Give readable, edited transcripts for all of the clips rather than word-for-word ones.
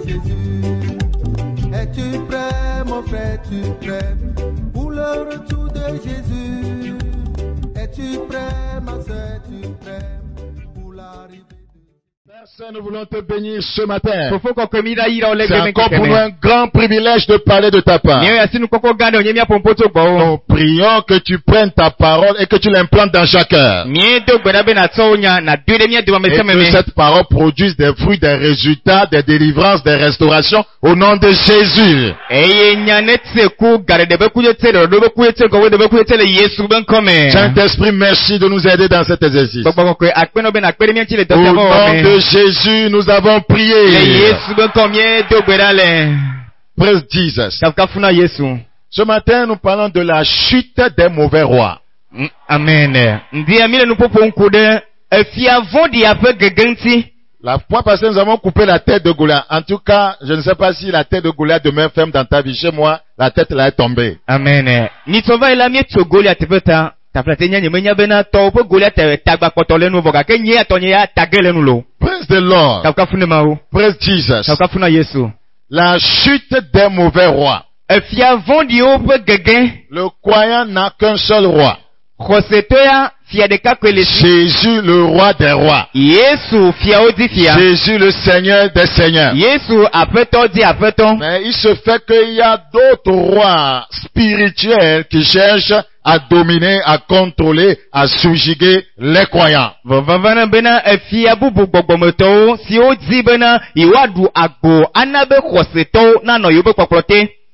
Jésus. Es-tu prêt, mon frère, es-tu prêt pour le retour de Jésus? Es-tu prêt, ma soeur, es-tu prêt pour l'arrivée? Seigneur, nous voulons te bénir ce matin. C'est encore pour nous un grand privilège de parler de ta part. Nous prions que tu prennes ta parole et que tu l'implantes dans chaque cœur. Et que cette parole produise des fruits, des résultats, des délivrances, des restaurations au nom de Jésus. Saint-Esprit, merci de nous aider dans cet exercice. Au nom de Jésus, nous avons prié. Praise Jesus. Ce matin, nous parlons de la chute des mauvais rois. Amen. La fois passée, nous avons coupé la tête de Goliath. En tout cas, je ne sais pas si la tête de Goliath demeure ferme dans ta vie. Chez moi, la tête là est tombée. Amen. Praise the Lord. Praise Jesus. La chute des mauvais rois. Le croyant n'a qu'un seul roi. Jésus, le roi des rois. Jésus, le Seigneur des seigneurs. Mais il se fait qu'il y a d'autres rois spirituels qui cherchent à dominer, à contrôler, à subjuguer les croyants.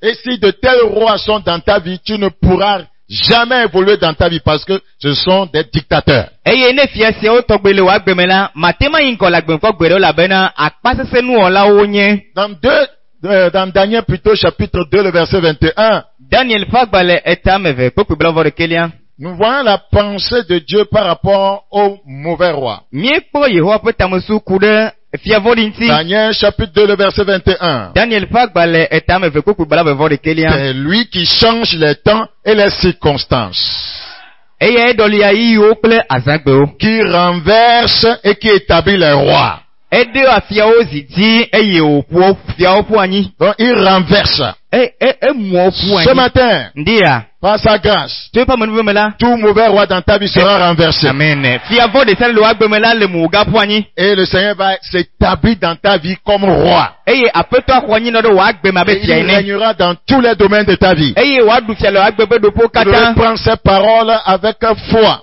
Et si de tels rois sont dans ta vie, tu ne pourras jamais évoluer dans ta vie parce que ce sont des dictateurs. Dans Daniel plutôt chapitre 2 le verset 21. Nous voyons la pensée de Dieu par rapport au mauvais roi. Daniel chapitre 2 le verset 21. C'est lui qui change les temps et les circonstances. Qui renverse et qui établit les rois. Donc il renverse. Ce matin, par sa grâce, tout mauvais roi dans ta vie sera renversé. Amen. Et le Seigneur va s'établir dans ta vie comme roi. Et il régnera dans tous les domaines de ta vie. Tu devais prendre ces paroles avec foi.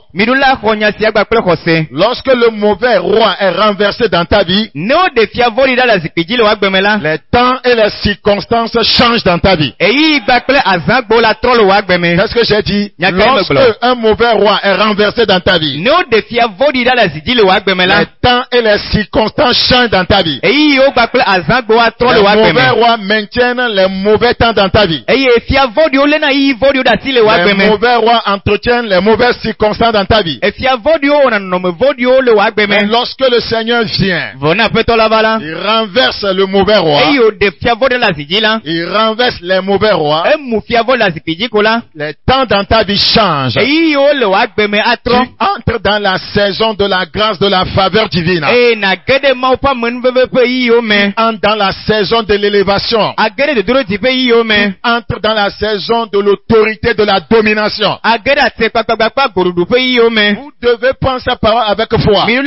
Lorsque le mauvais roi est renversé dans ta vie, les temps et les circonstances changent dans ta vie. Qu'est-ce que j'ai dit? Lorsque un mauvais roi est renversé dans ta vie, les temps et les circonstances changent dans ta vie. Les mauvais rois maintiennent les mauvais temps dans ta vie. Les mauvais rois entretiennent les mauvaises circonstances dans ta vie. Mais lorsque le Seigneur vient, il renverse le mauvais roi. Il renverse les mauvais rois. Les temps dans ta vie changent. Tu entres dans la saison de la grâce, de la faveur divine. Tu entres dans la saison de l'élévation. Tu entres dans la saison de l'autorité, de la domination. Vous devez prendre sa parole avec foi. Et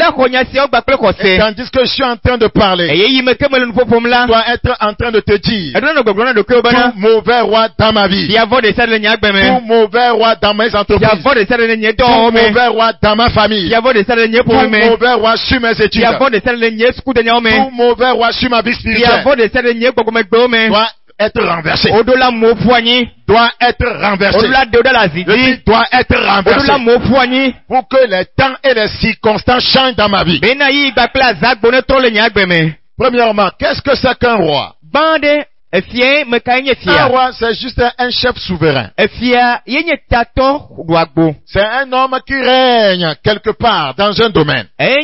tandis que je suis en train de parler, tu dois être en train de te dire, tout mauvais roi dans ma vie, tout mauvais roi dans mes entreprises, tout mauvais roi dans ma famille, tout mauvais roi sur mes études, tout mauvais roi sur ma vie spirituelle, doit être renversé. Doit être renversé. Doit être renversé. Pour que les temps et les circonstances changent dans ma vie. Premièrement, qu'est-ce que c'est qu'un roi? Un roi, c'est juste un chef souverain. C'est un homme qui règne quelque part dans un domaine. C'est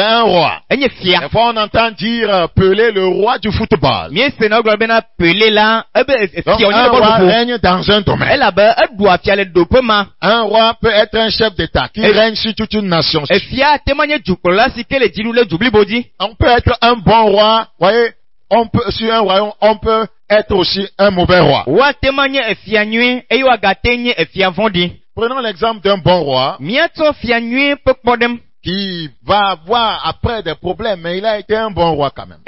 un roi. Des fois, on entend dire Pelé, le roi du football. Donc, un roi règne dans un domaine. Un roi peut être un chef d'État qui règne sur toute une nation. On peut être un bon roi, voyez, sur un royaume, on peut être aussi un mauvais roi. Prenons l'exemple d'un bon roi qui va avoir après des problèmes, mais il a été un bon roi quand même.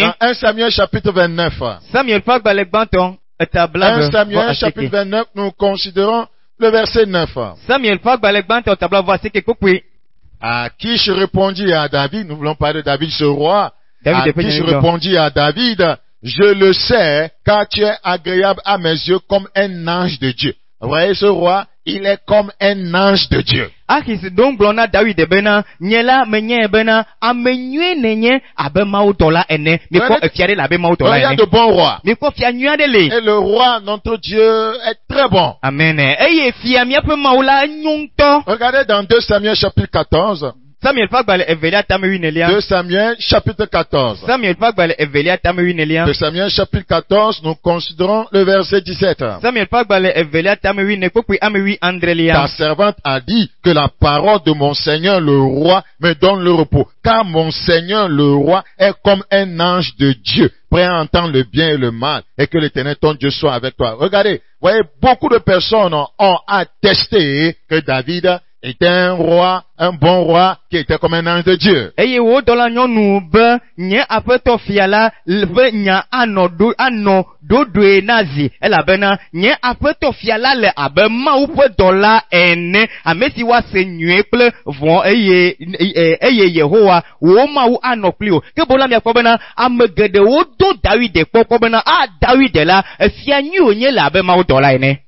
Dans 1 Samuel chapitre 29. 1 Samuel chapitre 29, nous considérons le verset 9. Akish répondit à David, nous voulons parler de David, ce roi. Akish répondit à David, je le sais, car tu es agréable à mes yeux comme un ange de Dieu. Vous voyez ce roi, il est comme un ange de Dieu. Regarde de bons rois. Et le roi, notre Dieu, est très bon. Amen. Regardez dans 2 Samuel chapitre 14. 2 Samuel chapitre 14. 2 Samuel chapitre 14, nous considérons le verset 17. Ta servante a dit que la parole de mon Seigneur le roi me donne le repos, car mon Seigneur le roi est comme un ange de Dieu, prêt à entendre le bien et le mal, et que l'Éternel ton Dieu soit avec toi. Regardez, voyez, beaucoup de personnes ont attesté que David était un roi, un bon roi, qui était comme un ange de Dieu.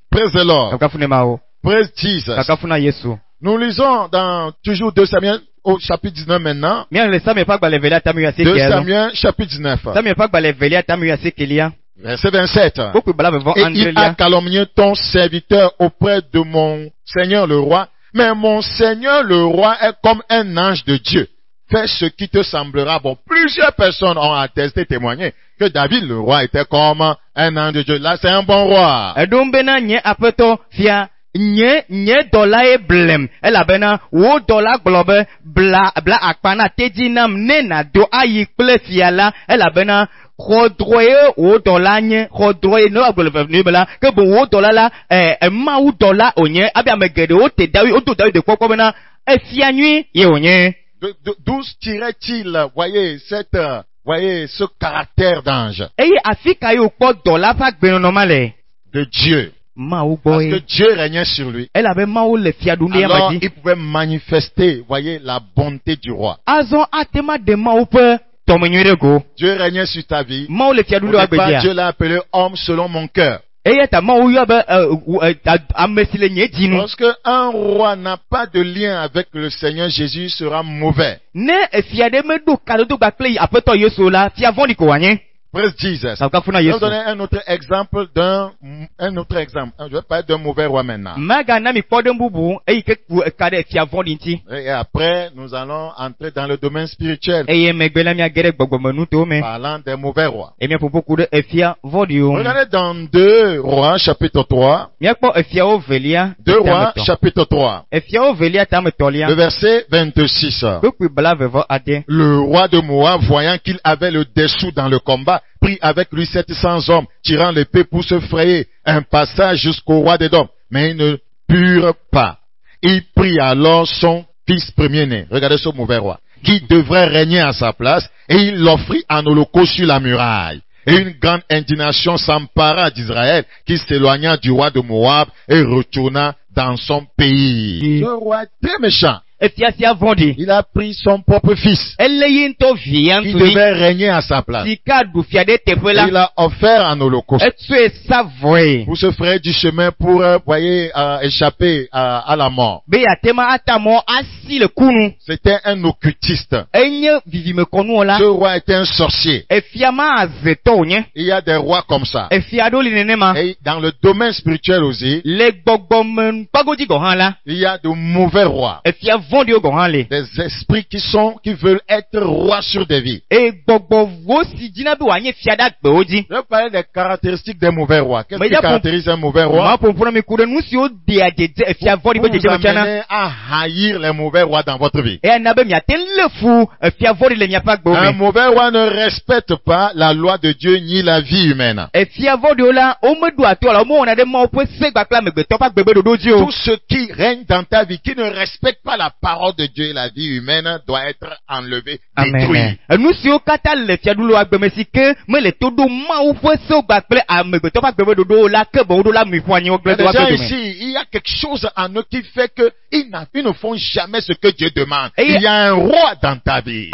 Praise the Lord. Praise Jesus. Nous lisons dans toujours 2 Samuel au chapitre 19 maintenant. 2 Samuel chapitre 19. Verset 27. Et il a calomnié ton serviteur auprès de mon Seigneur le roi. Mais mon Seigneur le roi est comme un ange de Dieu. Fais ce qui te semblera bon. Plusieurs personnes ont attesté, témoigné que David le roi était comme un ange de Dieu. Là, c'est un bon roi. Nye dola e blem elabena wo dola globe bla akpana tedinam nena do ayi kple fiala elabena rodroye wo dola nye rodroye no aglobe ni bela ke bo wo dola la ma wo dola onye abi amegede o te dawi o do dawi de kokko bena efia nui ye onye. D'où tirait-il, voyez, ce caractère d'ange? Eye afika yo po dola pa gbe normale de Dieu. Parce que Dieu régnait sur lui. Alors il pouvait manifester, voyez, la bonté du roi. Dieu régnait sur ta vie. Dieu l'a appelé homme selon mon cœur. Lorsque un roi n'a pas de lien avec le Seigneur Jésus, il sera mauvais. Praise Jesus. Je vais donner un autre exemple Je vais parler d'un mauvais roi maintenant. Et après, nous allons entrer dans le domaine spirituel. Parlant des mauvais rois. Regardez dans 2 Rois chapitre 3. 2 Rois chapitre 3. Le verset 26. Le roi de Moab, voyant qu'il avait le dessous dans le combat, prit avec lui 700 hommes, tirant l'épée pour se frayer un passage jusqu'au roi d'Édom. Mais ils ne purent pas. Il prit alors son fils premier-né, regardez ce mauvais roi, qui devrait régner à sa place, et il l'offrit en holocauste sur la muraille. Et une grande indignation s'empara d'Israël, qui s'éloigna du roi de Moab et retourna dans son pays. Ce roi est très méchant. Il a pris son propre fils. Il devait régner à sa place. Il a offert un holocauste pour se frayer du chemin pour, échapper à la mort. C'était un occultiste. Ce roi était un sorcier. Il y a des rois comme ça. Et dans le domaine spirituel aussi, il y a de mauvais rois. Des esprits qui veulent être rois sur des vies. Je vais parler des caractéristiques des mauvais rois. Qu'est-ce qui caractérise un mauvais roi? Vous amenez à haïr les mauvais rois dans votre vie. Un mauvais roi ne respecte pas la loi de Dieu ni la vie humaine. Tout ce qui règne dans ta vie, qui ne respecte pas la parole de Dieu et la vie humaine, doit être enlevé, détruit. Déjà ici, il y a quelque chose en eux qui fait que ils ne font jamais ce que Dieu demande. Il y a un roi dans ta vie.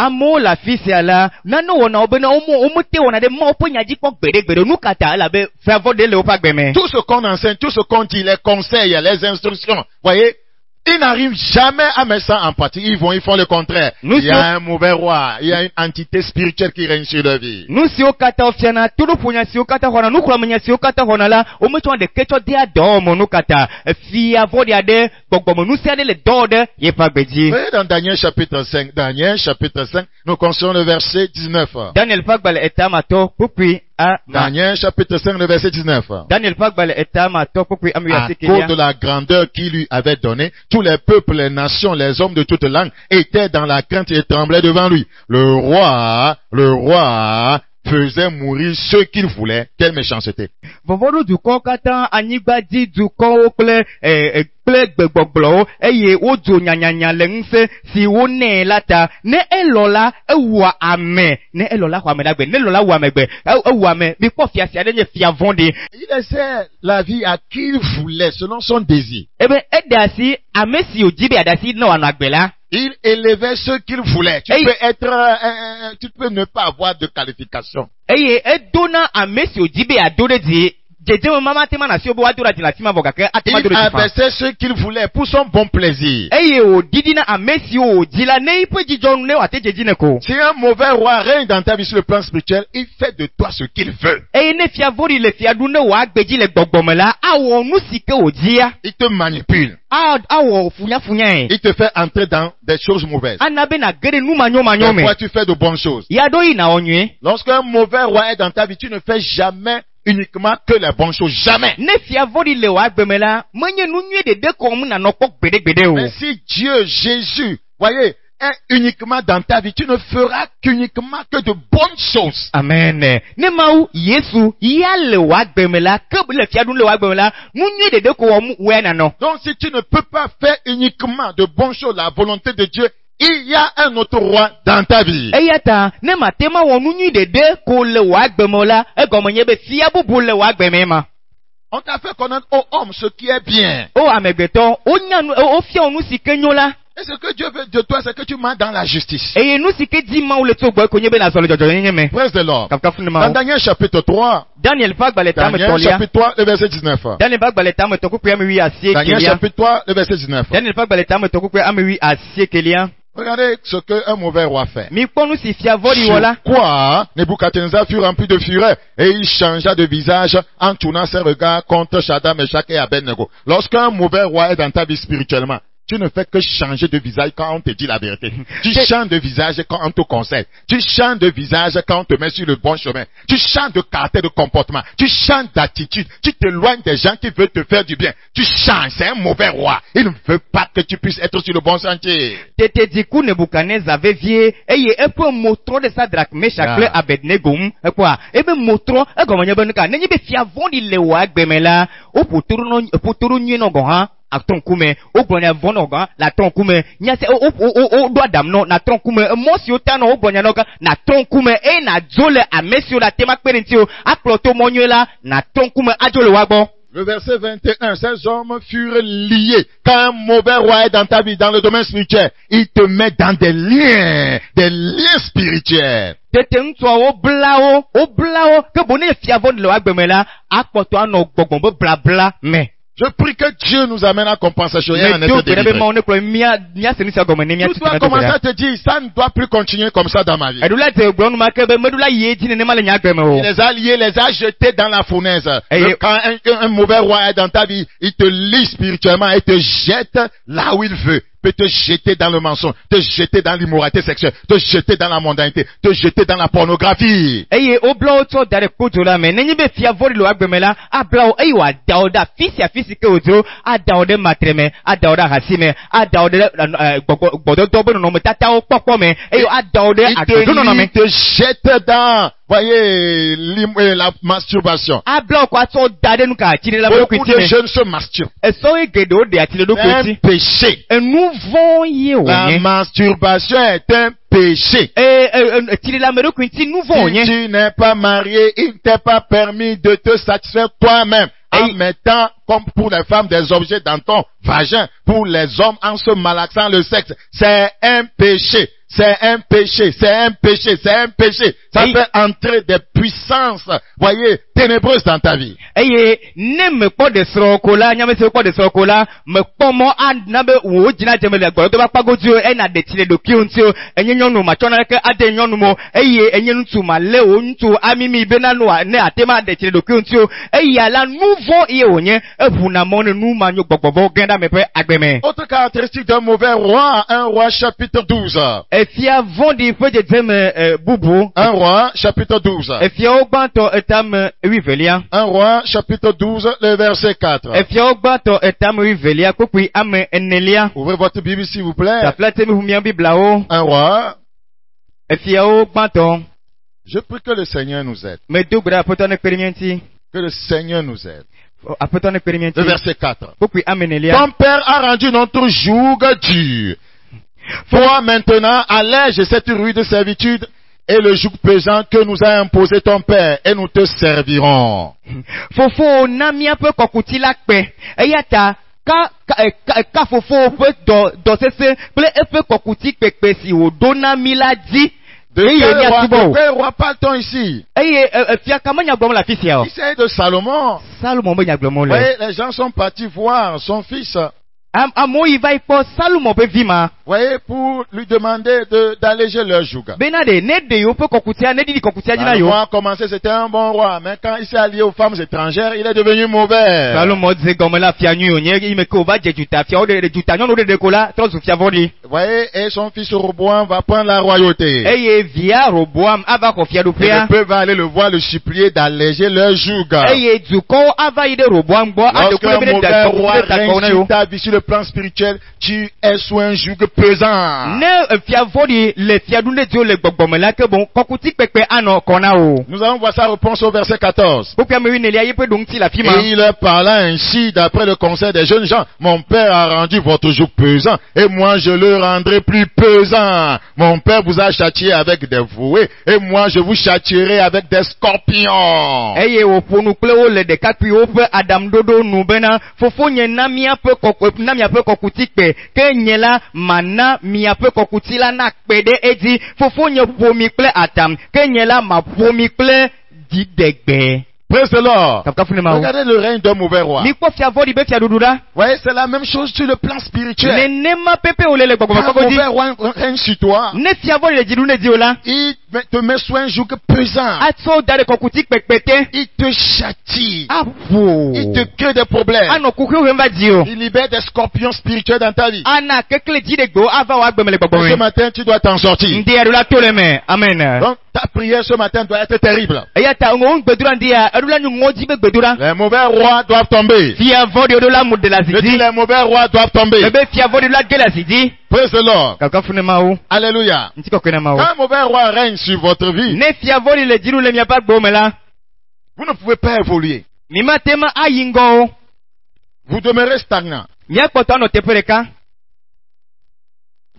Tout ce qu'on enseigne, tout ce qu'on dit, les conseils, les instructions, voyez, ils n'arrivent jamais à mettre ça en pratique. Ils font le contraire. Il y a un mauvais roi. Il y a une entité spirituelle qui règne sur leur vie. Dans Daniel chapitre 5, nous considérons le verset 19. Daniel chapitre 5, le verset 19. À cause de la grandeur qu'il lui avait donnée, tous les peuples, les nations, les hommes de toutes langues étaient dans la crainte et tremblaient devant lui. Le roi faisait mourir ceux qu'il voulait. Quelle méchanceté. Il laissait la vie à qui il voulait, selon son désir. Il élevait ceux qu'il voulait. Tu peux ne pas avoir de qualification. Il abaissait ce qu'il voulait pour son bon plaisir. Si un mauvais roi règne dans ta vie sur le plan spirituel, il fait de toi ce qu'il veut. Il te manipule. Il te fait entrer dans des choses mauvaises. Pourquoi tu fais de bonnes choses? Lorsqu'un mauvais roi est dans ta vie, tu ne fais jamais uniquement que les bonnes choses. Jamais. Mais si Dieu, Jésus, voyez, est uniquement dans ta vie, tu ne feras qu'uniquement que de bonnes choses. Amen. Donc si tu ne peux pas faire uniquement de bonnes choses, la volonté de Dieu, il y a un autre roi dans ta vie. On t'a fait connaître au homme ce qui est bien. Et ce que Dieu veut de toi, c'est que tu marches dans la justice. Praise the Lord. Dans Daniel chapitre 3, Daniel chapitre 3, le verset 19. Daniel chapitre 3, le verset 19. Regardez ce qu'un mauvais roi fait. Sur quoi Nebuchadnezzar fut rempli de fureur et il changea de visage en tournant ses regards contre Shadrach, Meshach et Abednego. Lorsqu'un mauvais roi est dans ta vie spirituellement, tu ne fais que changer de visage quand on te dit la vérité. Tu changes de visage quand on te conseille. Tu changes de visage quand on te met sur le bon chemin. Tu changes de caractère, de comportement. Tu changes d'attitude. Tu t'éloignes des gens qui veulent te faire du bien. Tu changes. C'est un mauvais roi. Il ne veut pas que tu puisses être sur le bon sentier. Atonkume ogbonya vonoga la tonkume nyase o do adamno na tonkume mosio tano ogbonya noga na tonkume na zole amesio la tema perentio akloto monyola na tonkume ajole wagbo. Le verset 21, ces hommes furent liés. Quand un mauvais roi est dans ta vie, dans le domaine spirituel, il te met dans des liens spirituels. Je prie que Dieu nous amène à compensation et à être délivré. Tu dois commencer à te dire, ça ne doit plus continuer comme ça dans ma vie. Il les a liés, les a jetés dans la fournaise. Quand un mauvais roi est dans ta vie, il te lie spirituellement et te jette là où il veut. Peut te jeter dans le mensonge, te jeter dans l'immoralité sexuelle, te jeter dans la mondanité, te jeter dans la pornographie. Il te jette dans, voyez, la masturbation. Beaucoup de jeunes se masturbent. C'est un péché. La masturbation est un péché. Si tu n'es pas marié, il ne t'est pas permis de te satisfaire toi-même en mettant, comme pour les femmes, des objets dans ton vagin. Pour les hommes, en se malaxant le sexe. C'est un péché. C'est un péché, c'est un péché, c'est un péché. Ça fait entrer des puissances, voyez, ténébreuses dans ta vie. Autre caractéristique d'un mauvais roi, 1 Roi chapitre 12. Un roi, chapitre 12. 1 roi, chapitre 12, le verset 4. Ouvrez votre Bible, s'il vous plaît. 1 roi. Je prie que le Seigneur nous aide. Que le Seigneur nous aide. Le verset 4. Ton père a rendu notre joug dur. Toi maintenant, allège cette rude servitude et le joug pesant que nous a imposé ton père, et nous te servirons. Fofo namia pe kokuti la pe. Eyata ka fofo pe do sese ple efe kokuti pepe si o dona miladi. De quel roi parle-t-on ici? Il s'agit de Salomon. Voyez, les gens sont partis voir son fils. Voyez, pour lui demander d'alléger leur joug. Salomon a commencé, c'était un bon roi, mais quand il s'est allié aux femmes étrangères, il est devenu mauvais. Voyez, et son fils Roboam va prendre la royauté. Et le peuple va aller le voir, le supplier d'alléger leur joug. Lorsque un mauvais roi règne sur ta vie, sur le plan spirituel, tu es sous un joug pesant. Nous allons voir sa réponse au verset 14. Et il leur parla ainsi d'après le conseil des jeunes gens. Mon père a rendu votre joug pesant et moi je le rendrai plus pesant. Mon père vous a châtié avec des fouets et moi je vous châtierai avec des scorpions. Praise the Lord. Regardez le règne d'un mauvais roi. Voyez, c'est la même chose sur le plan spirituel. Un mauvais roi règne sur toi. Il te met sous un joug pesant. Il te châtie. Il te crée des problèmes. Il libère des scorpions spirituels dans ta vie. Ce matin, tu dois t'en sortir. Donc, ta prière ce matin doit être terrible. Les mauvais rois doivent tomber. Je dis les mauvais rois doivent tomber. Praise the Lord. Alléluia. Quand un mauvais roi règne sur votre vie, vous ne pouvez pas évoluer. Vous demeurez stagnant.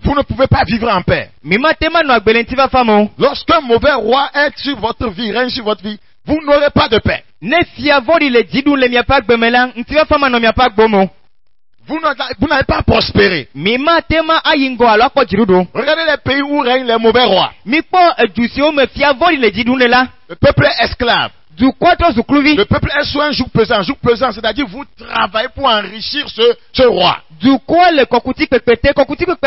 Vous ne pouvez pas vivre en paix. Lorsqu'un mauvais roi est sur votre vie, règne sur votre vie, vous n'aurez pas de paix. Ne fiavori le didou le miapak bemelang, ntiwa fama no miapak bomo. Vous n'avez pas prospéré. Mima tema ayingo alors ko jirudo. Regardez les pays où règnent les mauvais rois. Mi po jusio me fiavori le didou ne la. Le peuple est esclave. Du kwato zu kluvi. Le peuple est sous un joug pesant, c'est-à-dire vous travaillez pour enrichir ce roi. Du quoi le kokuti pepete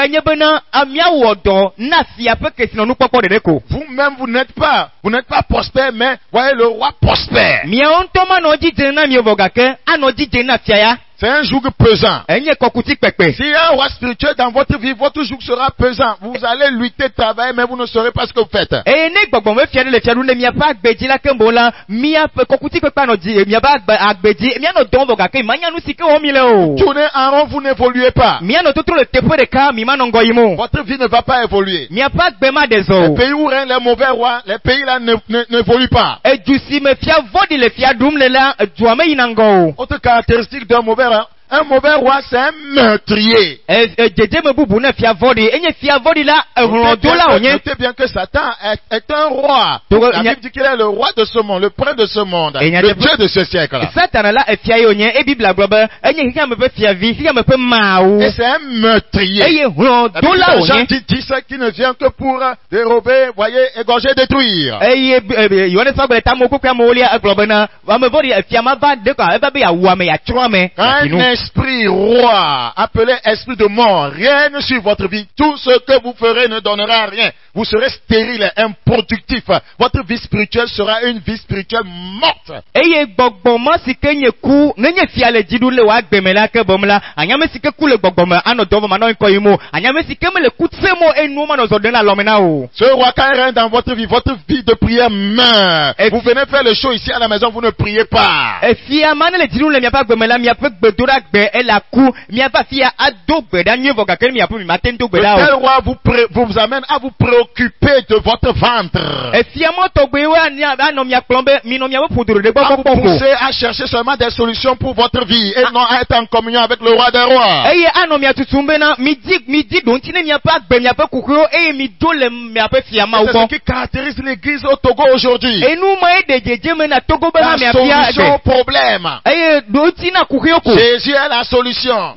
nye bena amia wodo na fia pe que sinon nous pas de deko. Vous-même vous n'êtes pas prospère, mais voyez le roi prospère. Mia ontoma no di dena mi vogake, ano di dena fiaya. C'est un joug pesant. Enye kokuti pepe. Si un roi spirituel dans votre vie, votre joug sera pesant. Vous allez lutter, travailler, mais vous ne saurez pas ce que vous faites. Et ne gbogbo me fiade le fiadu ne mia pa agbeji la kembola, mia kokuti pepe no di, mia ba agbeji, mia no don vogake, manya nu sike o mile o. Tournez en rond, vous n'évoluez pas. Mia no tutro le tepo de ka, mi manongo yimo. Votre vie ne va pas évoluer. Mia pa gbema deso. Les pays où règnent les mauvais rois, les pays là n'évoluent pas. Et du si me fia vodi le fiadum le la, duame inango. Autre caractéristique d'un mauvais roi. Un mauvais roi, c'est un meurtrier. Notez bien que Satan est un roi. La Bible dit qu'il est le roi de ce monde, le prince de ce monde, le Dieu de ce siècle. Et c'est un meurtrier. Jean dit ça qui ne vient que pour dérober, voyez, égorger, détruire. Un esprit roi, appelé esprit de mort, règne sur votre vie. Tout ce que vous ferez ne donnera rien. Vous serez stérile et improductif. Votre vie spirituelle sera une vie spirituelle morte. Ce roi, quand il règne dans votre vie de prière meurt. Vous venez faire le show ici à la maison, vous ne priez pas. Quel roi vous amène à vous préoccuper de votre ventre, à vous pousser à chercher seulement des solutions pour votre vie et non à être en communion avec le roi des rois. C'est ce qui caractérise l'église au Togo aujourd'hui. La solution au problème. Jésus est la solution.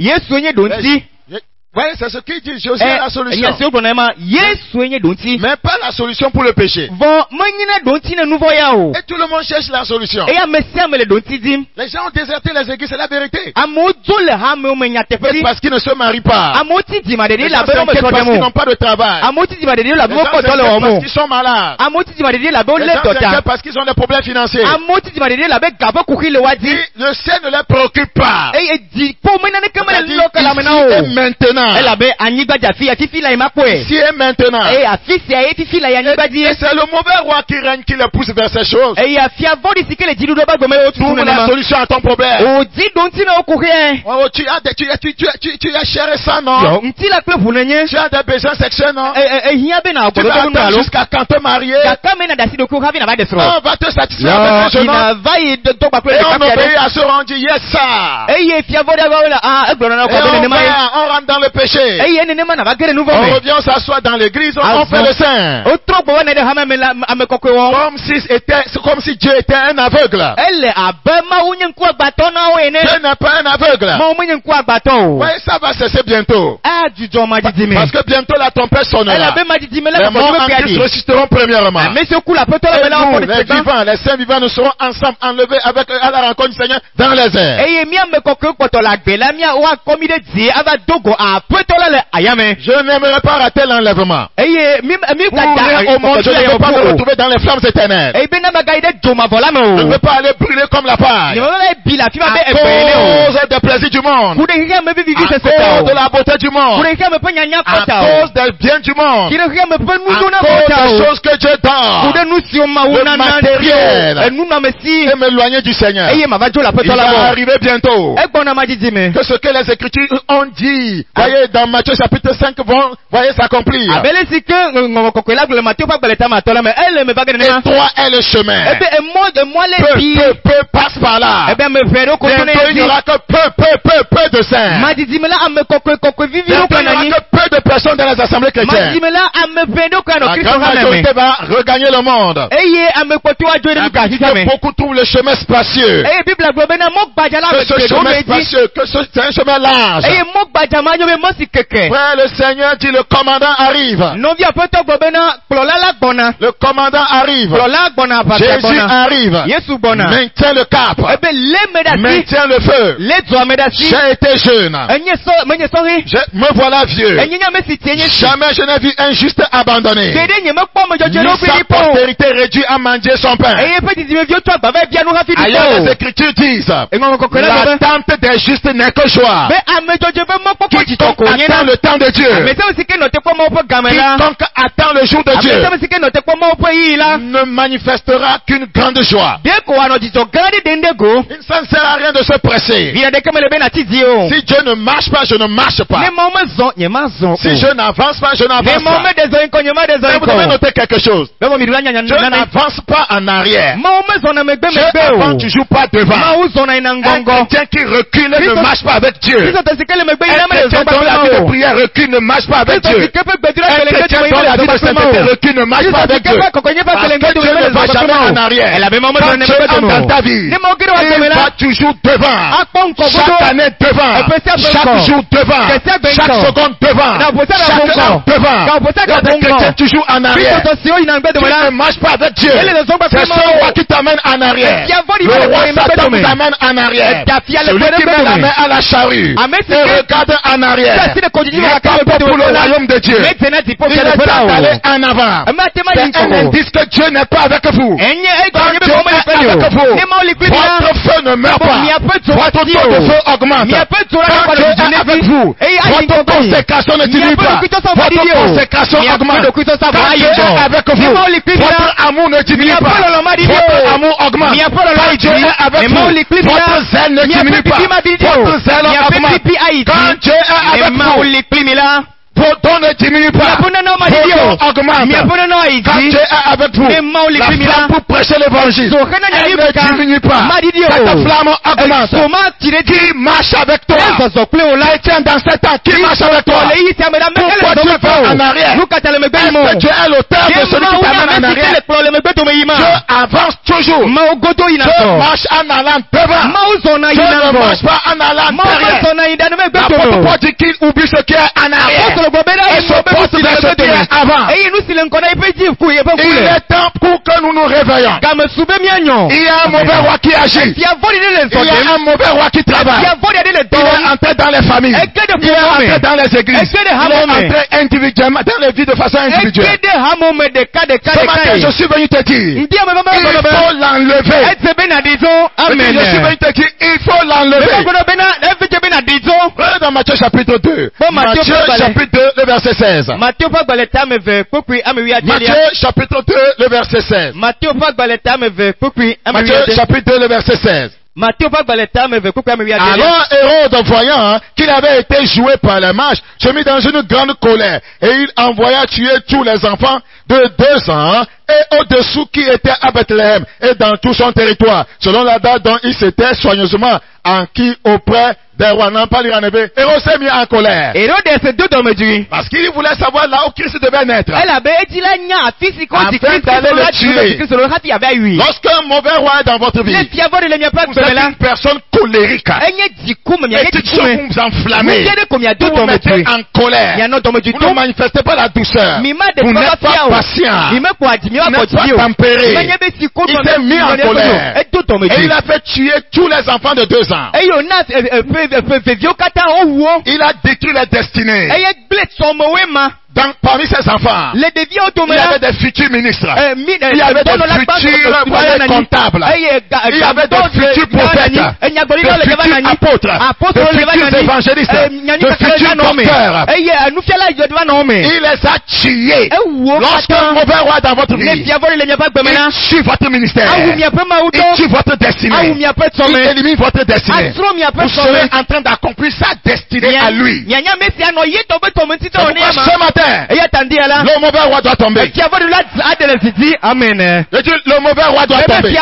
Oui, c'est ce qu'il dit. Jésus est la solution. Mais pas la solution pour le péché. Et tout le monde cherche la solution. Les gens ont déserté les églises, c'est la vérité. C'est parce qu'ils ne se marient pas. Les gens s'inquiètent parce qu'ils n'ont pas de travail. Les gens s'inquiètent parce qu'ils sont malades. Les gens s'inquiètent parce qu'ils ont des problèmes financiers. Et le ciel ne les préoccupe pas. Ici et maintenant. Ici et maintenant. Et c'est le mauvais roi qui règne qui le pousse vers ces choses. Trouve la solution à ton problème. Tu as cher et ça, non? Tu as des besoins sexuels, non? Tu vas attendre jusqu'à quand te marier. On va te satisfaire avec un jeune homme. Et on obéit à ce rang, dit yes, ça. On rentre dans le péché. On revient s'asseoir dans l'église, on fait le saint. Comme si Dieu était un aveugle. Dieu n'est pas un aveugle. Oui, ça va cesser bientôt. Parce que bientôt la trompette sonnera. Les morts en Christ ressusciteront premièrement. Et nous, les vivants, les saints vivants, nous serons ensemble enlevés à la rencontre du Seigneur dans les airs. Je n'aimerais pas rater l'enlèvement. Pour au monde, je ne veux pas me retrouver dans les flammes éternelles. Je ne veux pas aller brûler comme la paille. À cause des plaisirs du monde. À cause de la beauté du monde. À cause des biens du monde. À cause des choses que Dieu donne. Le matériel. Et m'éloigner du Seigneur. Il va arriver bientôt. Que ce que les Écritures ont dit, voyez, dans Matthieu chapitre 5, voyez s'accomplir. Et toi est le chemin. Peu passe par là. Bientôt il n'y aura que peu peu de saints. Il n'y aura que peu de personnes dans les assemblées chrétiennes. La grande majorité va regagner le monde. Beaucoup trouvent le chemin spacieux. Que ce chemin spacieux, que c'est un chemin large. Frère, le Seigneur dit le commandant arrive. Le commandant arrive. Jésus arrive. Maintiens le cap. Maintiens le feu. J'ai été jeune. Me voilà vieux. Jamais je n'ai vu un juste abandonné. Sa postérité réduit à mendier son pain. Ailleurs, les Écritures disent l'attente des justes n'est que joie. Quiconque attend le temps de Dieu, quiconque attend le jour de Dieu, ne manifestera qu'une grande joie. Il ne sert à rien de se presser. Si Dieu ne marche pas, je ne marche pas. Si je n'avance pas, je n'avance pas. Mais vous devez noter quelque chose. Je n'avance pas en arrière. Je n'avance toujours pas devant. Un chrétien qui recule ne marche pas avec Dieu. Un chrétien dont la vie de prière recule ne marche pas avec Dieu. Un chrétien dont la vie de sainteté recule ne marche pas avec Dieu. Parce que Dieu ne va jamais en arrière. Quand Dieu entre dans ta vie, il va toujours devant. Chaque année devant. Chaque jour devant. Chaque seconde devant. Chaque heure devant. Il y a des chrétiens toujours en arrière. Tu ne marches pas avec Dieu. C'est ce roi qui t'amène en arrière. Le roi Satan t'amène en arrière. Celui qui met la main à la charrue et regarde en arrière. Il n'est pas bon pour le royaume de Dieu. Il est temps d'aller en avant. C'est un indice que Dieu n'est pas avec vous. Quand Dieu est avec vous, votre feu ne meurt pas. Votre taux de feu augmente. Quand Dieu est avec vous, votre consécration ne diminue pas. Votre consécration augmente. Quand Dieu est avec vous, votre amour ne diminue pas. Votre amour augmente. Quand Dieu est avec vous, votre zèle ne diminue pas. Votre zèle augmente. Quand Dieu est avec vous, vos dons ne diminuent pas. Vos dons augmentent. Quand Dieu est avec vous, la flamme pour prêcher l'évangile, elle ne diminue pas. Cette flamme augmente. Qui marche avec toi? Chrétien dans cet temps, qui marche avec toi? Pourquoi tu vas en arrière? Est-ce que Dieu est l'auteur de celui qui t'amène en arrière? Dieu avance toujours. Dieu marche en allant devant. Dieu ne marche pas en allant derrière. L'apôtre Paul dit qu'il oublie ce qui est en arrière. Et se porte vers ce qui est avant. Il est temps pour que nous nous réveillons. Il y a un mauvais roi qui agit. Il y a un mauvais roi qui travaille. Il est entré dans les familles. Il est entré dans les églises. Il est entré individuellement dans les vies de façon individuelle. Ce matin, je suis venu te dire, il faut l'enlever. Je suis venu te dire, il faut l'enlever. Regardez dans Matthieu chapitre 2. Matthieu chapitre 2, le verset 16. Matthieu chapitre 2, le verset 16. Matthieu chapitre 2, le verset 16. Alors Hérode, voyant qu'il avait été joué par les mages, se mit dans une grande colère, et il envoya tuer tous les enfants de 2 ans et au-dessous qui étaient à Bethléem et dans tout son territoire, selon la date dont il s'était soigneusement enquis auprès des rois. Non, pas lire en hébreu. Hérode s'est mis en colère. Parce qu'il voulait savoir là où Christ devait naître. Afin d'aller le tuer. Lorsqu'un mauvais roi est dans votre vie, vous êtes une personne colérique. Et vous vous enflammez. Vous vous mettez en colère. Vous ne manifestez pas la douceur. Vous n'êtes pas patient. Vous n'êtes pas tempéré. Il s'est mis en colère. Et il a fait tuer tous les enfants de 2 ans. Il a détruit les destinées. Parmi ses enfants, il y avait des futurs ministres. Il y avait des futurs comptables. Il y avait des futurs prophètes, des futurs apôtres, des futurs évangélistes, des futurs docteurs. Il les a tués. Lorsqu'un mauvais roi dans votre vie, il tue votre ministère. Il tue votre destinée. Il élimine votre destinée. Vous serez en train d'accomplir sa destinée à lui. Ce matin, le mauvais roi doit tomber. Amen. Le mauvais roi doit tomber.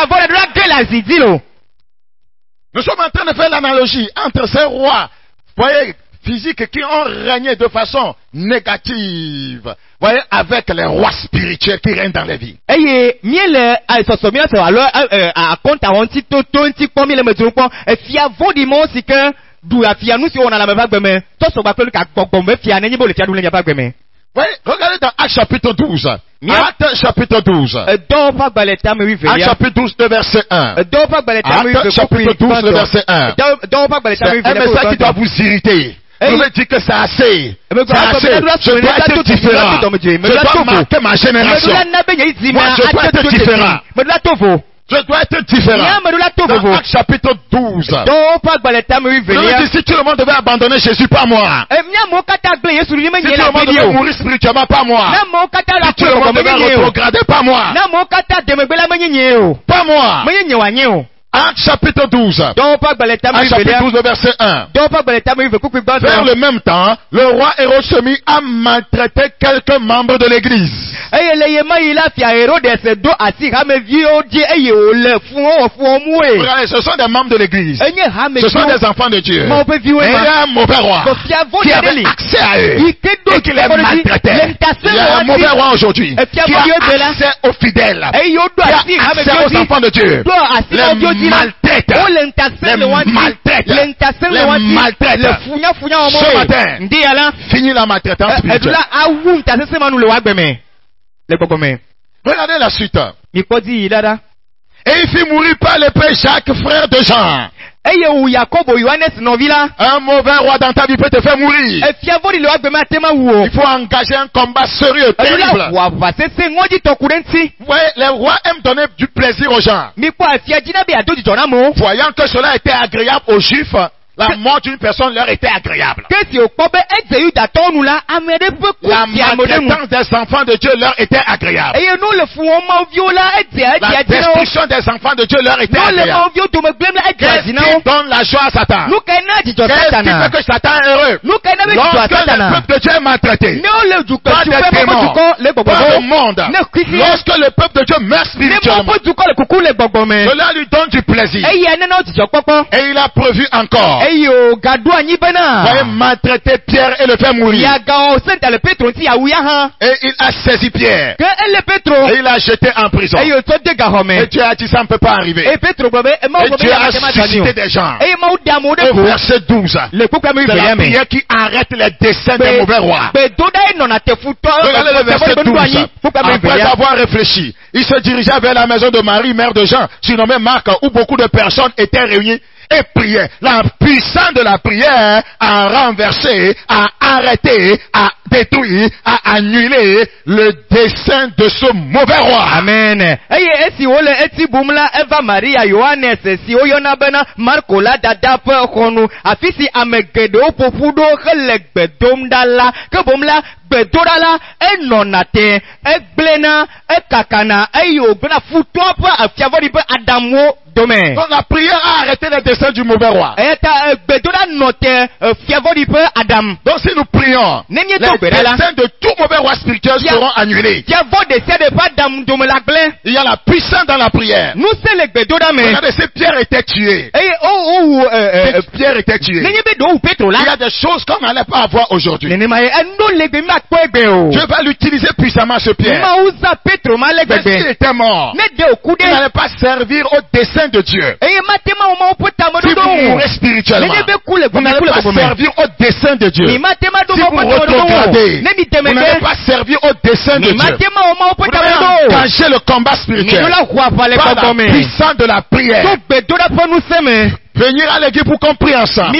Nous sommes en train de faire l'analogie entre ces rois, voyez, physiques qui ont régné de façon négative, voyez, avec les rois spirituels qui règnent dans les vies. Et miele aisosomia se alors a compte à onti tonti pomi le medu pon e fia vodimo si que du afia nous si on a la même gbeme to so ba pelu ka gbogbo fia na nyibo le fia du le ba gbeme. Oui, regardez dans Actes chapitre 12. Actes chapitre 12. Actes chapitre 12, le verset 1. Actes chapitre 12, le verset 1. C'est un message qui doit vous irriter. Vous me dites que c'est assez. C'est assez. Je dois être différent. Je dois marquer ma génération. Moi, je dois être différent. Je dois être différent. Dans Actes chapitre 12. Je me dis, si tout le monde devait abandonner Jésus, pas moi. Si tout le monde devait mourir spirituellement, pas moi. Si tout le monde devait rétrograder, pas moi. Pas moi. Actes chapitre 12. Actes chapitre 12, le verset 1. Vers le même temps, le roi Hérode se mit à maltraiter quelques membres de l'église. Regardez, ce sont des membres de l'église. Ce sont des enfants de Dieu. Et il y a un mauvais roi qui avait accès à eux et qui les maltraitait. Il y a un mauvais roi aujourd'hui qui a accès aux fidèles, qui a accès aux enfants de Dieu. Les maltraite. Ce matin, fini la maltraitance spirituelle. Regardez la suite. Et il fit mourir par l'épée Jacques, frère de Jean. Un mauvais roi dans ta vie peut te faire mourir. Il faut engager un combat sérieux, terrible. Ouais, les rois aiment donner du plaisir aux gens. Voyant que cela était agréable aux Juifs, la mort d'une personne leur était agréable. La maltraitance des enfants de Dieu leur était agréable. La destruction des enfants de Dieu leur était agréable. Qu'est-ce qui donne la joie à Satan? Qu'est-ce qui fait que Satan est heureux? Lorsque le peuple de Dieu est maltraité, pas des démons, pas le monde. Lorsque le peuple de Dieu meurt spirituellement, cela lui donne du plaisir. Et il a prévu encore. Voyez, maltraiter Pierre et le faire mourir. Et il a saisi Pierre. Et il a jeté en prison. Et Dieu a dit ça ne peut pas arriver. Et Dieu a suscité des gens. Au verset 12. C'est la prière qui arrête les desseins des mauvais rois. Regardez le verset 12. Après avoir réfléchi, il se dirigea vers la maison de Marie, mère de Jean, surnommée Marc, où beaucoup de personnes étaient réunies et priaient. La puissance de la prière a renversé, a arrêté, a détruit, a annulé le dessein de ce mauvais roi. Amen. Donc la prière a arrêté les desseins du mauvais roi. Donc si nous prions, les desseins de tout mauvais roi spirituel seront annulés. Il y a la puissance dans la prière. Regardez, si Pierre était tué. Pierre était tué. Il y a des choses qu'on n'allait pas avoir aujourd'hui. Dieu va l'utiliser puissamment ce Pierre. Mais s'il était mort, il n'allait pas servir au dessein de Dieu. Si vous mourrez spirituellement, vous n'allez pas servir au dessein de Dieu. Si vous retrogradez, vous n'allez pas servir au dessein de Dieu. Vous devez engager le combat spirituel par la puissance de la prière. Venir à l'église pour qu'on prie ensemble.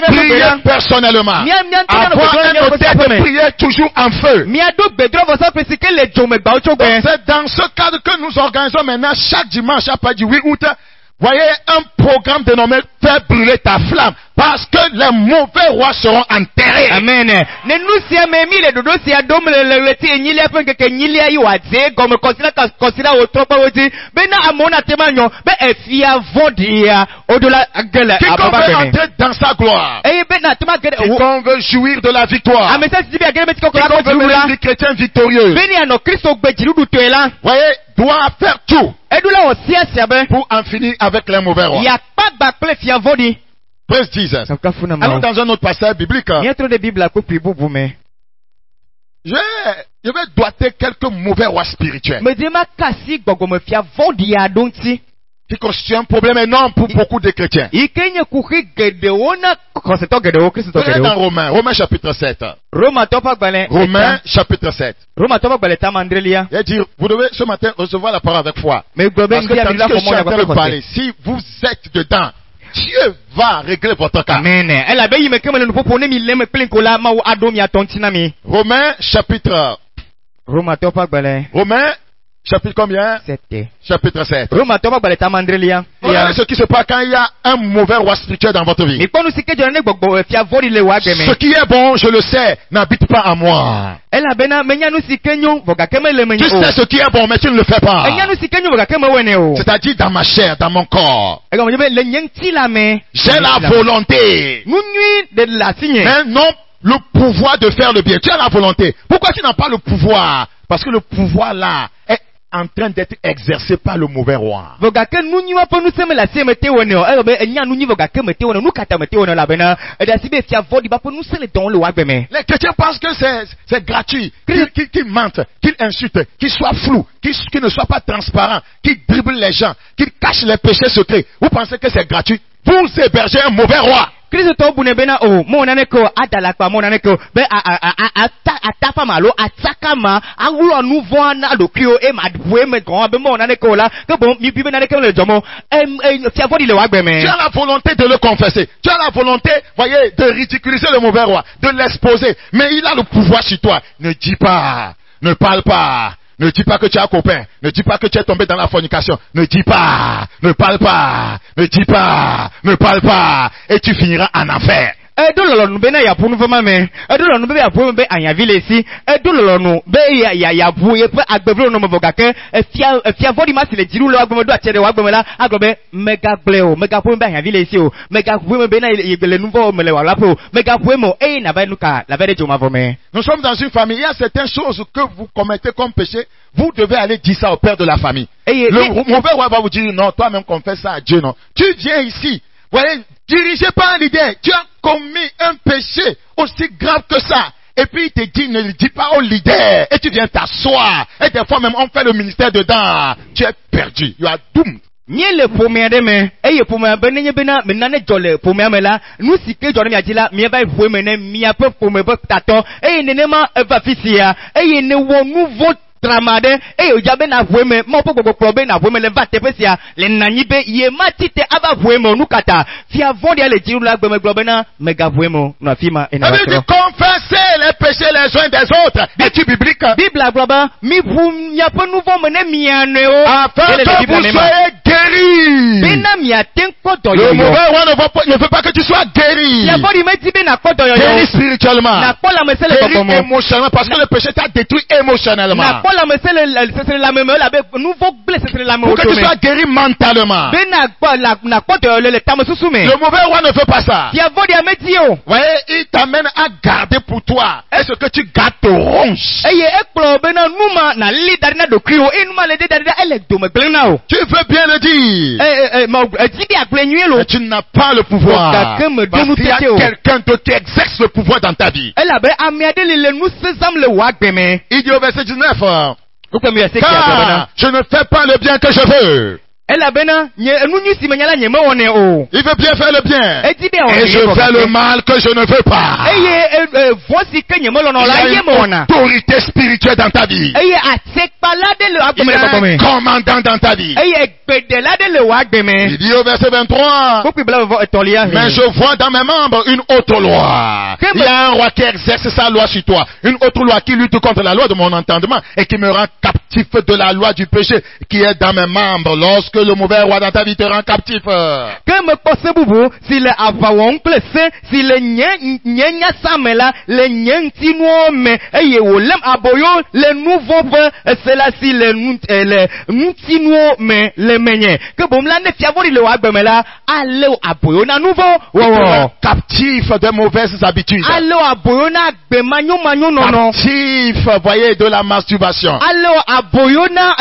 Prier personnellement. Avoir un hôtel de prière toujours en feu. C'est dans ce cadre que nous organisons maintenant chaque dimanche à partir du 8 août. Voyez un programme dénommé Faire brûler ta flamme. Parce que les mauvais rois seront enterrés. Amen. Quiconque veut entrer dans sa gloire. Quiconque veut jouir de la victoire. Quiconque veut devenir chrétien victorieux. Voyez, doit faire tout pour en finir avec les mauvais rois. Praise Jesus. Allons dans un autre passage biblique. Je vais doiter quelques mauvais rois spirituels qui constituent un problème énorme pour beaucoup de chrétiens. Regardez dans Romains chapitre 7. Romains chapitre 7. Il dit, vous devez ce matin recevoir la parole avec foi. Parce que tandis que je suis en train de parler, si vous êtes dedans, Dieu va régler votre cas. Romains chapitre. Romains chapitre combien? Chapitre 7. Regardez ce qui se passe quand il y a un mauvais roi spirituel dans votre vie. Ce qui est bon, je le sais, n'habite pas en moi. Tu sais ce qui est bon, mais tu ne le fais pas. C'est-à-dire dans ma chair, dans mon corps. J'ai la volonté, mais non le pouvoir de faire le bien. Tu as la volonté. Pourquoi tu n'as pas le pouvoir? Parce que le pouvoir là est en train d'être exercé par le mauvais roi. Les chrétiens pensent que c'est gratuit, qu'ils mentent, qu'ils insultent, qu'ils soient flous, qu'ils ne soient pas transparents, qu'ils dribblent les gens, qu'ils cachent les péchés secrets. Vous pensez que c'est gratuit? Vous hébergez un mauvais roi. Tu as la volonté de le confesser. Tu as la volonté, voyez, de ridiculiser le mauvais roi, de l'exposer. Mais il a le pouvoir sur toi. Ne dis pas, ne parle pas. Ne dis pas que tu as un copain. Ne dis pas que tu es tombé dans la fornication. Ne dis pas. Ne parle pas. Ne dis pas. Ne parle pas. Et tu finiras en enfer. Nous sommes dans une famille. Il y a certaines choses que vous commettez comme péché. Vous devez aller dire ça au père de la famille. Le mauvais roi va vous dire non, toi-même confesse ça à Dieu, non. Tu viens ici. Voyez, dirigé par un leader, tu as commis un péché aussi grave que ça. Et puis il te dit, ne le dis pas au leader. Et tu viens t'asseoir. Et des fois même, on fait le ministère dedans. Tu es perdu. You are doomed. Tramade e ojabe na vueme mo pokokobe na vueme le vatepesia le nanyibe ye matite aba vueme nukata fia vodi ale jirula gbeme globena mega vueme no afima ena wakro confesser les péchés les uns des autres est biblique bible globa mi vum ya pe nouveau mene mianeo afin que vous soyez guéris bena miaten kodo yo le mauvais roi ne veut pas que tu sois guéri ya vodi metibe na kodo yo guéri spirituellement na kola mesele kokomo émotionnellement parce que le péché t'a détruit émotionnellement pour que tu sois guéri mentalement. Le mauvais roi ne veut pas ça. Voyez, il t'amène à garder pour toi. Est-ce que tu gardes ton ronge? Tu veux bien le dire. Mais tu n'as pas le pouvoir. Parce qu'il y a quelqu'un d'autre qui exerce le pouvoir dans ta vie. Il dit au verset 19. Car je ne fais pas le bien que je veux. Il veut bien faire le bien. Et je fais le mal que je ne veux pas. Il y a une autorité spirituelle dans ta vie. Il y a un commandant dans ta vie. Il dit au verset 23. Mais je vois dans mes membres une autre loi. Il y a un roi qui exerce sa loi sur toi. Une autre loi qui lutte contre la loi de mon entendement et qui me rend captif de la loi du péché qui est dans mes membres lorsque lorsque le mauvais roi dans ta vie te rend captif. Que me passe boubou, si le avawon plessé, si le nyenya samela, le nyentino me, eye olem aboyo, le nouveau c'est là si le ntino me, le menye. Que bon la ne fiavori le wabemela, allez aboyo na nouveau, captif de mauvaises habitudes. Allez aboyo na bemanyo manyo nono. Captif, voyez, de la masturbation. Allez aboyo na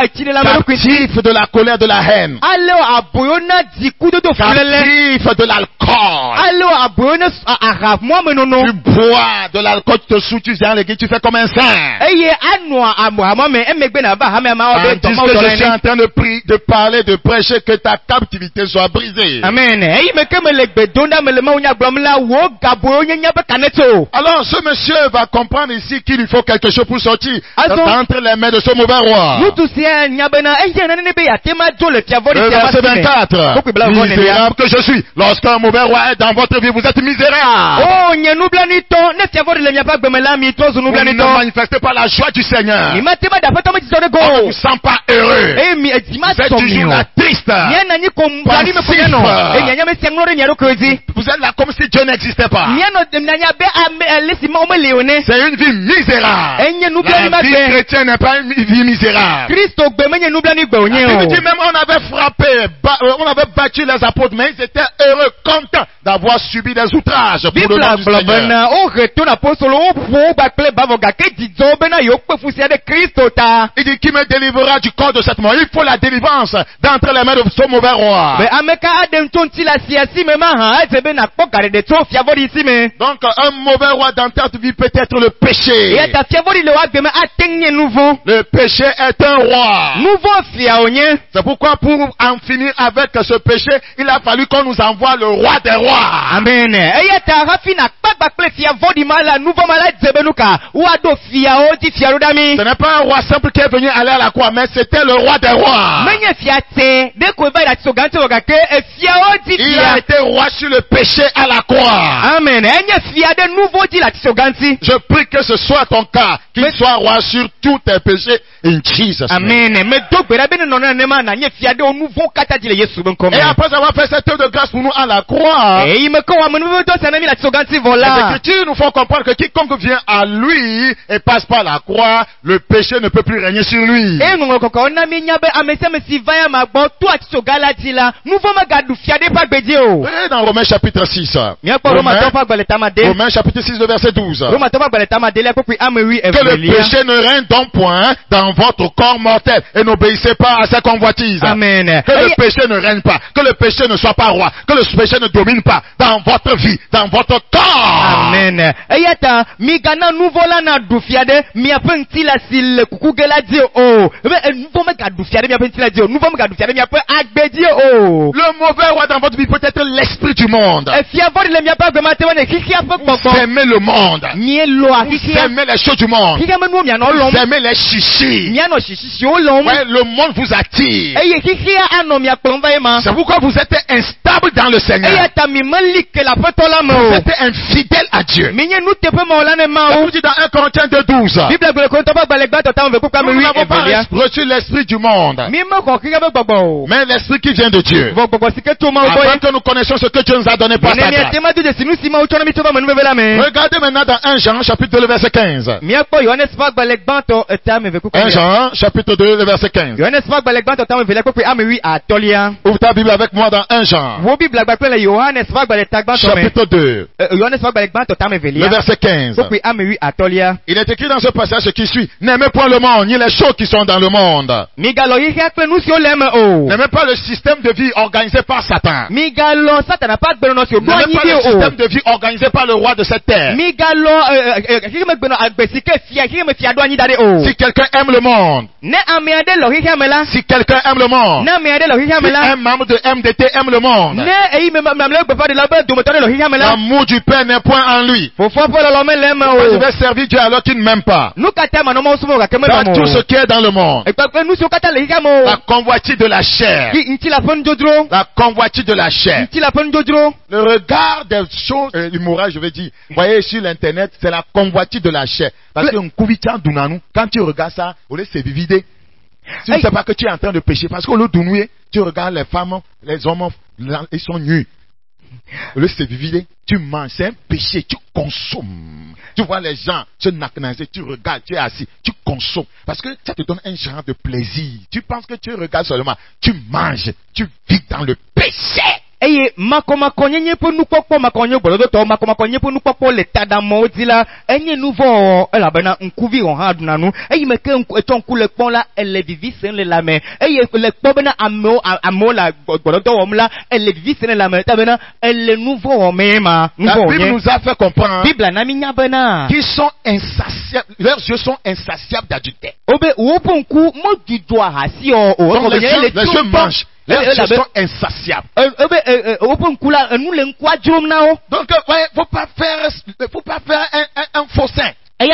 captif de la colère, de la haine. Allez aboyo na dikudo do captif de l'alcool. Allez aboyo na arab moi menono. Tu bois de l'alcool, tu te sous, tu viens l'église, tu fais comme un saint. Eye anwa amwa me emegbe na ba ha me ma obe to ma je suis en train de parler, de prêcher que ta captivité soit brisée. Amen. Eye me ke me legbe donda me le ma onya gbomla wo gabo nya be kaneto. Alors ce monsieur va comprendre ici qu'il lui faut quelque chose pour sortir entre les mains de ce mauvais roi. Nous tous nya bena eye na ne be ya tema jo le fiavori verset 24. Misérable que je suis. Lorsqu'un mauvais roi est dans votre vie, vous êtes misérable. Oh nya nublani to ne fiavori le nya pa gbemela mi to zunu blani to. Ne manifestez pas la joie du Seigneur. Ni matema da pato me tsore go. On ne vous sent pas heureux. Eh mi ejima so mi. Vous êtes toujours la triste. Nya na ni ko mblani me ko no. Eh nya me sianglo re nya ro kozi. Vous êtes là comme si Dieu n'existait pas. Nya no nya be lesi ma o me leone. C'est une vie misérable. Eh nya nublani ma be. La vie chrétienne n'est pas une vie misérable. Christo gbe me nya nublani gbe onye o. Même on avait frappé, on avait battu les apôtres, mais ils étaient heureux, contents d'avoir subi des outrages pour le nom du Seigneur. Oh, retourne apostole, oh, faut bakle bavoga, que disons, bena yokpe foussia de Christ, ta. Il dit, qui me délivrera du corps de cette mort? Il faut la délivrance d'entre les mains de ce mauvais roi. Mais ameka adem tonti la siasi me maha, c'est bena pokare de trop fiavori ici me. Donc, un mauvais roi dans ta vie peut être le péché. Et ta fiavori le roi de me atteigne nouveau. Le péché est un roi. Nouveau fiaonien. C'est pourquoi pour en finir avec ce péché, il a fallu qu'on nous envoie le roi des rois. Amen. Et ta rafina bakle fiavori mala nouveau malade zebenuka. Ou ado fiao di fiarodami. Ce n'est pas un roi simple qui est venu aller à la croix, mais c'était le roi des rois. Menye fiate, de ko ba la tsogante ogake e fiao di il a été roi sur le péché à la croix. Amen. Enye fiade nouveau di la tsoganti. Je prie que ce soit ton cas, qu'il soit roi sur tous tes péchés in Jesus name. Amen. Mais donc berabe no na nema na nye fiade o nouveau kata di le Yesu ben comme. Et après avoir fait cette œuvre de grâce pour nous à la croix, et il me ko wa menu do sanami la tsoganti voilà. Les Écritures nous font comprendre que quiconque vient à lui et passe par la croix, le péché ne peut plus régner sur lui. Et nous koko na mi nyabe amese me si vaya magbo to atsogala ti la nouveau magadu fiade pa gbedio. Et dans Romains chapitre 6. Romains chapitre 6 le verset 12. Que le péché ne règne donc point dans votre corps mortel et n'obéissez pas à sa convoitise. Amen. Que le péché ne règne pas, que le péché ne soit pas roi, que le péché ne domine pas dans votre vie, dans votre corps. Amen. Ayata migana nouveau la na du fiade mi apenti la sil kukugela di o. Nouveau me gadu fiade mi apenti la di o. Nouveau me gadu fiade mi ape agbedi o. Le mauvais roi dans votre vie peut être l'esprit du monde. Vous aimez le monde. Vous aimez les choses du monde. Vous aimez les chichis. Ouais, le monde vous attire. C'est pourquoi vous êtes instable dans le Seigneur. Vous êtes infidèle à Dieu. Vous dit dans 1 Corinthiens 2:12. Nous n'avons pas reçu l'esprit du monde, mais l'esprit qui vient de Dieu. Afin que nous connaissions ce que Dieu nous a donné par sa grâce. Regardez maintenant dans 1 Jean chapitre 2 le verset 15. 1 Jean chapitre 2 le verset 15. Ouvre ta Bible avec moi dans 1 Jean chapitre 2 le verset 15. Il est écrit dans ce passage ce qui suit: n'aimez point le monde ni les choses qui sont dans le monde. N'aimez pas le système de vie organisé par Satan. N'aimez pas le système de vie organisé par le roi de cette terre. Si quelqu'un aime le monde, si quelqu'un aime le monde, si un membre de MDT aime le monde, l'amour du Père n'est point en lui. Je vais servir Dieu alors qu'il ne m'aime pas. Dans tout ce qui est dans le monde, la convoitise de la chair, la convoitise de la chair, le regard des choses immorales, je vais dire, vous voyez sur l'internet, c'est la convoitise de la chair. Parce que quand tu regardes ça, on laisse se vider. Tu ne sais pas que tu es en train de pécher. Parce qu'au lieu de nouer, tu regardes les femmes, les hommes, ils sont nus. Au lieu de se vider, tu manges. C'est un péché, tu consommes. Tu vois les gens se naquenasser, tu regardes, tu es assis, tu consommes. Parce que ça te donne un genre de plaisir. Tu penses que tu regardes seulement, tu manges, tu vis dans le péché. Eye makomakonye nye po nukpokpo makonye gbolodo to makomakonye po nukpokpo le tadamo dila enye nouveau elabena nkuvi on ha dunanu eye meke eton ku le pon la ele vivi sen le lame eye le kpo bena amo la gbolodo omla ele vivi sen le lame tabena ele nouveau mema la Bible nous a fait comprendre Bible na minya bena qu'ils sont insatiables, leurs yeux sont insatiables d'adultère. Obe woponku mo dudwa hasi o les yeux mangent. Les yeux sont insatiables. Donc, ouais, faut pas faire un faux sein. En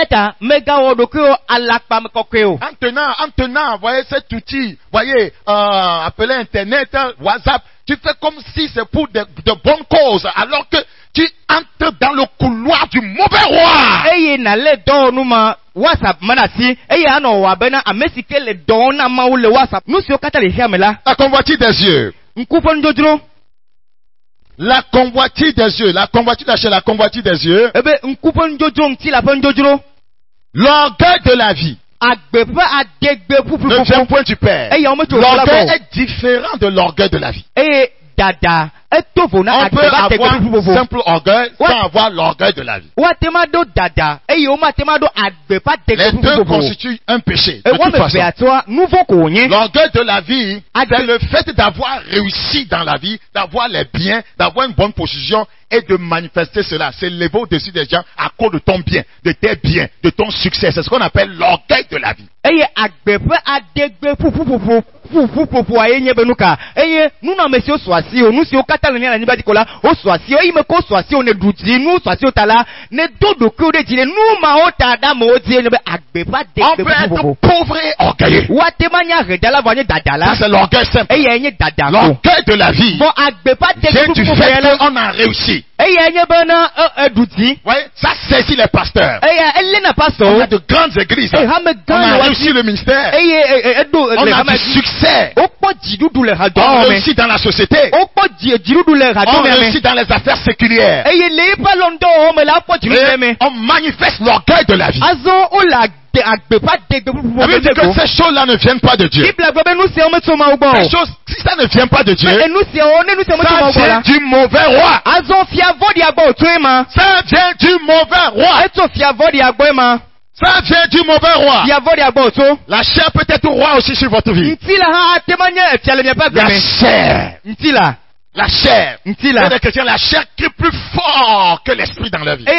tenant, voyez cet outil, voyez, appelé Internet, WhatsApp, tu fais comme si c'est pour de bonnes causes, alors que tu entres dans le couloir du mauvais roi. WhatsApp manasi ano wabena amesike le dona maule WhatsApp nous si okata le hiamela la convoitise des yeux nkupo njojuro la convoitise des yeux, la convoitise de la chair, la convoitise des yeux, ebe nkupo njojuro nti la njojuro l'orgueil de la vie agbepa adegbe pupu ne vient point du père. L'orgueil est différent de l'orgueil de la vie. Dada on peut avoir simple orgueil sans avoir l'orgueil de la vie. Les deux constituent un péché. De toute façon. L'orgueil de la vie, c'est le fait d'avoir réussi dans la vie, d'avoir les biens, d'avoir une bonne position et de manifester cela. C'est lever au-dessus des gens à cause de ton bien, de tes biens, de ton succès. C'est ce qu'on appelle l'orgueil de la vie. On peut être pauvre et orgueilleux. Ça c'est l'orgueil simple. L'orgueil de la vie vient du fait qu'on a réussi. Ouais, ça saisit les pasteurs. On a de grandes églises. On a réussi le ministère. On a du succès. On réussit dans la société. On réussit dans les affaires séculières. Et on manifeste l'orgueil de la vie. La Bible dit que ces choses-là ne viennent pas de Dieu. Ces choses, si ça ne vient pas de Dieu, ça vient du mauvais roi. Ça vient du mauvais roi. Ça vient du mauvais roi. La chair peut être roi aussi sur votre vie. La chair. Les chrétiens, la chair crie plus fort que l'esprit dans leur vie. Quand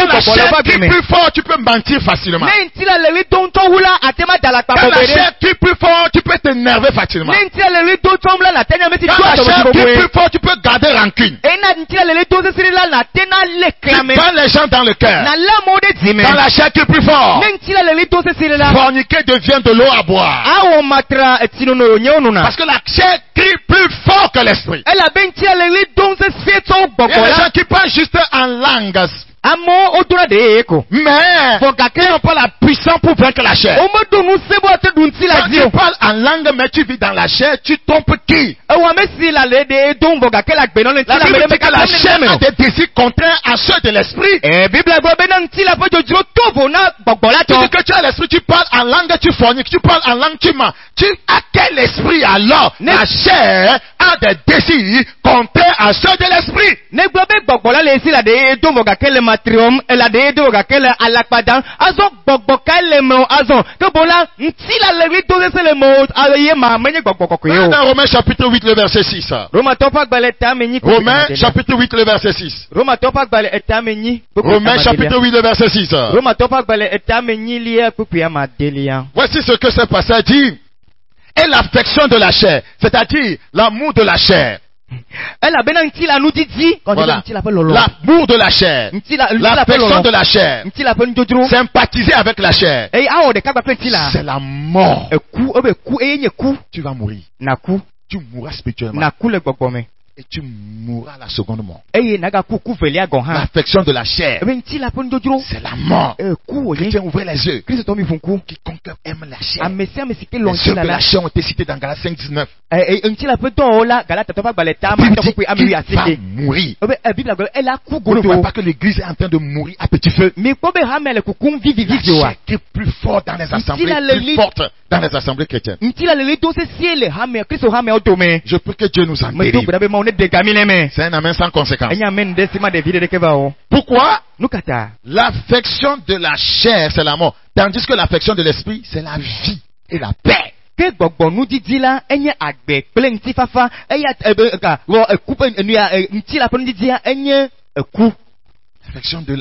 la chair crie plus fort, tu peux mentir facilement. Quand la chair crie plus fort, tu peux t'énerver facilement. Quand la chair crie plus fort, tu peux garder rancune. Tu prends les gens dans le cœur. Quand la chair crie plus fort, forniquer devient de l'eau à boire. Parce que la chair crie plus fort que l'esprit. Il y a des gens qui parlent juste en langue. Mais ils n'ont pas la puissance pour vaincre la chair. Quand tu parles en langue mais tu vis dans la chair, tu trompes qui? La Bible dit que la chair a des désirs contraires à ceux de l'esprit. Tu dis que tu as l'esprit, tu parles en langue, tu forniques, tu parles en langue, tu mens. Tu as quel esprit alors? La chair a des désirs contraires à ceux de l'esprit. Romains chapitre 8 le verset 6. Romains chapitre 8 le verset 6. Romains chapitre 8 le verset 6. Voici ce que ce passage dit. Et l'affection de la chair, c'est-à-dire l'amour de la chair. Voilà. L'amour de la chair, l'affection de la chair, sympathiser avec la chair, c'est la mort. Tu vas mourir. Tu mourras spirituellement. et tu mourras la seconde mort. Eye naga kuku velia gohan. L'affection de la chair, Ebenti la pondojuro. c'est la mort. Ku oye. Chrétien, ouvrez les yeux. Kristo tomi funku. Quiconque aime la chair. Amesi amesi ke Les lonti œuvres la de la. la chair ont été cités dans Galates 5:19. Enti la peto la galata tofa baleta ma Bible to dit ku ami qu'il va asite. mourir. Obe Bible la elle a ku Vous ne voyez goto. pas que l'église est en train de mourir à petit feu. Mais kobe hamele kukum vivi La vivi wa. chair qui est plus forte dans les assemblées, la plus l'église- forte dans les assemblées chrétiennes. Enti la lele to se siele hame Kristo hame otome. Je prie que Dieu nous en Me to délivre. brabe ma one de gamine me. C'est un amen sans conséquence. Enya men de sima de vide de keba o. Pourquoi? Nukata. L'affection de la chair, c'est la mort. Tandis que l'affection de l'esprit, c'est la vie et la paix. Ke gbogbonu didi la enye agbe kple ŋti fafa eya ka wo eku enuya ŋti la ƒe nudidi la enye eku L'affection de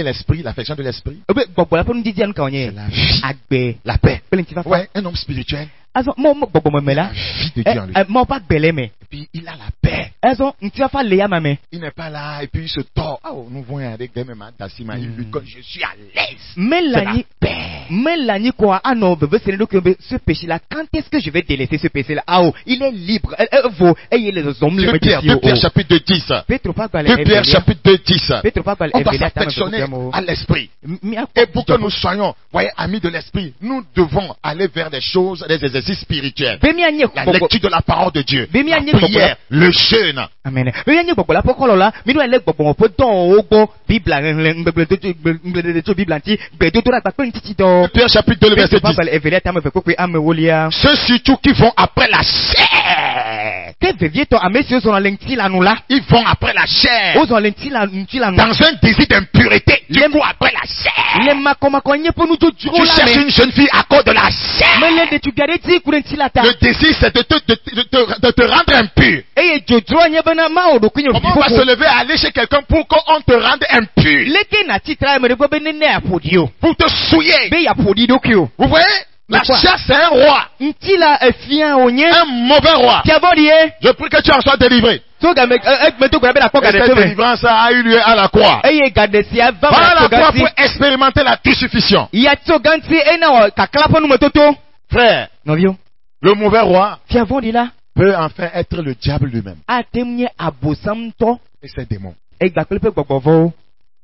l'esprit, l'affection de l'esprit, ebe gbɔgbɔ la ƒe nudidi la nu ka c'est wonye la vie, agbe la paix. kple ŋti fafa Ouais, un homme spirituel, azɔ mo gbɔgbɔmeme la la vie de Dieu en lui. mo ƒe agbe le me Et puis il a la paix. azɔ ŋti fafa le ya ma me Il n'est pas là et puis il se tord. Oh, nous voyons avec des mêmes Tassima. Il dit que je suis à l'aise. me C'est la la nyi paix. me la nyi quoi anɔ veve sene ɖokui be ce péché là quand est-ce que je vais délaisser ce péché là ah oh il est libre vo eye le zɔzɔm le 2 me Pierre, disi 2 Pierre o chapitre 2, 10. Petro ƒe agbalẽ 2 Pierre evelia chapitre 2, 10. Petro ƒe agbalẽ On doit evelia tame s'affectionner veveliamo à l'esprit. miakpɔ Et pour que nous soyons, voyez, amis de l'esprit, nous devons aller vers des choses, des exercices spirituels. be mianye La gbɔgbɔ lecture de la parole de Dieu, Mais la il y a prière, le jeûne. amen be mianye gbɔgbɔ la ƒe kɔlɔ la mi ɖo ele gbɔgbɔ ƒe dɔwɔwo gbɔ bibla ŋgblẽde tso bibla ŋuti gbedodoɖa kpakple ŋutitsidɔ 2 Pierre chapitre 2, le verset 10. agbalẽ evelia tame ve kpekpe amewolia Ceux surtout qui vont après la chair. ke vevietɔ ame siwo zɔna le ŋuti la nu la Ils vont après la chair. wozɔ le ŋuti la nu Dans un désir d'impureté. Tu cours après la chair. le makɔmakɔ nye ƒe nudzrodzro Tu la cherches me une jeune fille à cause de la chair. mele ɖetugbi aɖe ti ku ɖe ŋuti la ta Le désir, c'est de te rendre impur. eye dzodzroa nye bena mawɔ ɖokui nye Comment on va se ʋuƒoƒo lever et aller chez quelqu'un pour qu'on te rende impur? leke nati tra ame ɖe gbɔ be nene aƒoɖi o Pour te souiller. be yaƒoɖi ɖokui o Vous voyez? La Pourquoi? chair, c'est un roi. ŋuti la efia wònye Un mauvais roi. fiavɔɖi ye Je prie que tu en sois délivré. so game egbe to gbe be nakpɔ Et gaɖe cette to me délivrance a eu lieu à la croix. eye gaɖe sia va Par me la tso croix ganti pour expérimenter la crucifixion. yatso ganti ena wɔ kakla ƒe numetoto Frère, nɔvio le mauvais roi fiavɔɖi la peut enfin être le diable lui-même ate ŋu nye abosamtɔ et ses démons. egbakple ƒe gbɔgbɔvɔwo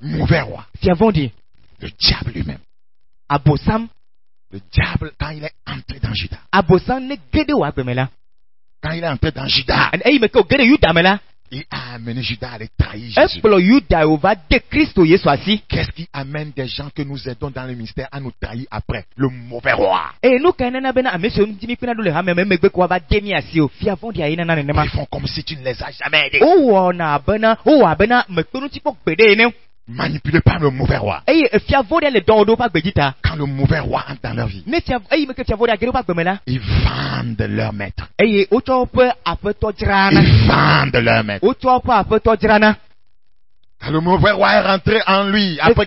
Mauvais roi, fiavɔɖi le diable lui-même. abosam Le diable, quand il est entré dans Judas, abosam ne ge ɖe wò agbeme la quand il est entré dans Judas, eyi me ke wòge ɖe yuda me la il a amené Judas à aller trahir Jésus. ekplɔ yuda wòva de kristo yesu asi Qu'est-ce qui amène des gens que nous aidons dans le ministère à nous trahir après? Le mauvais roi. eye nu kae nana bena ame siwo dimi kpena ɖo le hame me megbe ko wava de mi asi o fiavɔɖi ayi nana nenema Ils font comme si tu ne les as jamais aidés. wowɔna abena mekpe ŋuti kpɔ gbe ɖe ene Manipulés par le mauvais roi. eye fiavɔɖia le dɔ wɔɖo ƒe agbedzi ta Quand le mauvais roi entre dans leur vie, ne eyi me ke fiavɔɖia ge ɖe woƒe agbeme la ils vendent leur maître. eye wotsɔ woƒe aƒetɔ dzrana Ils vendent leur maître. wotsɔ woƒe aƒetɔ dzrana Quand le mauvais roi est rentré en lui, après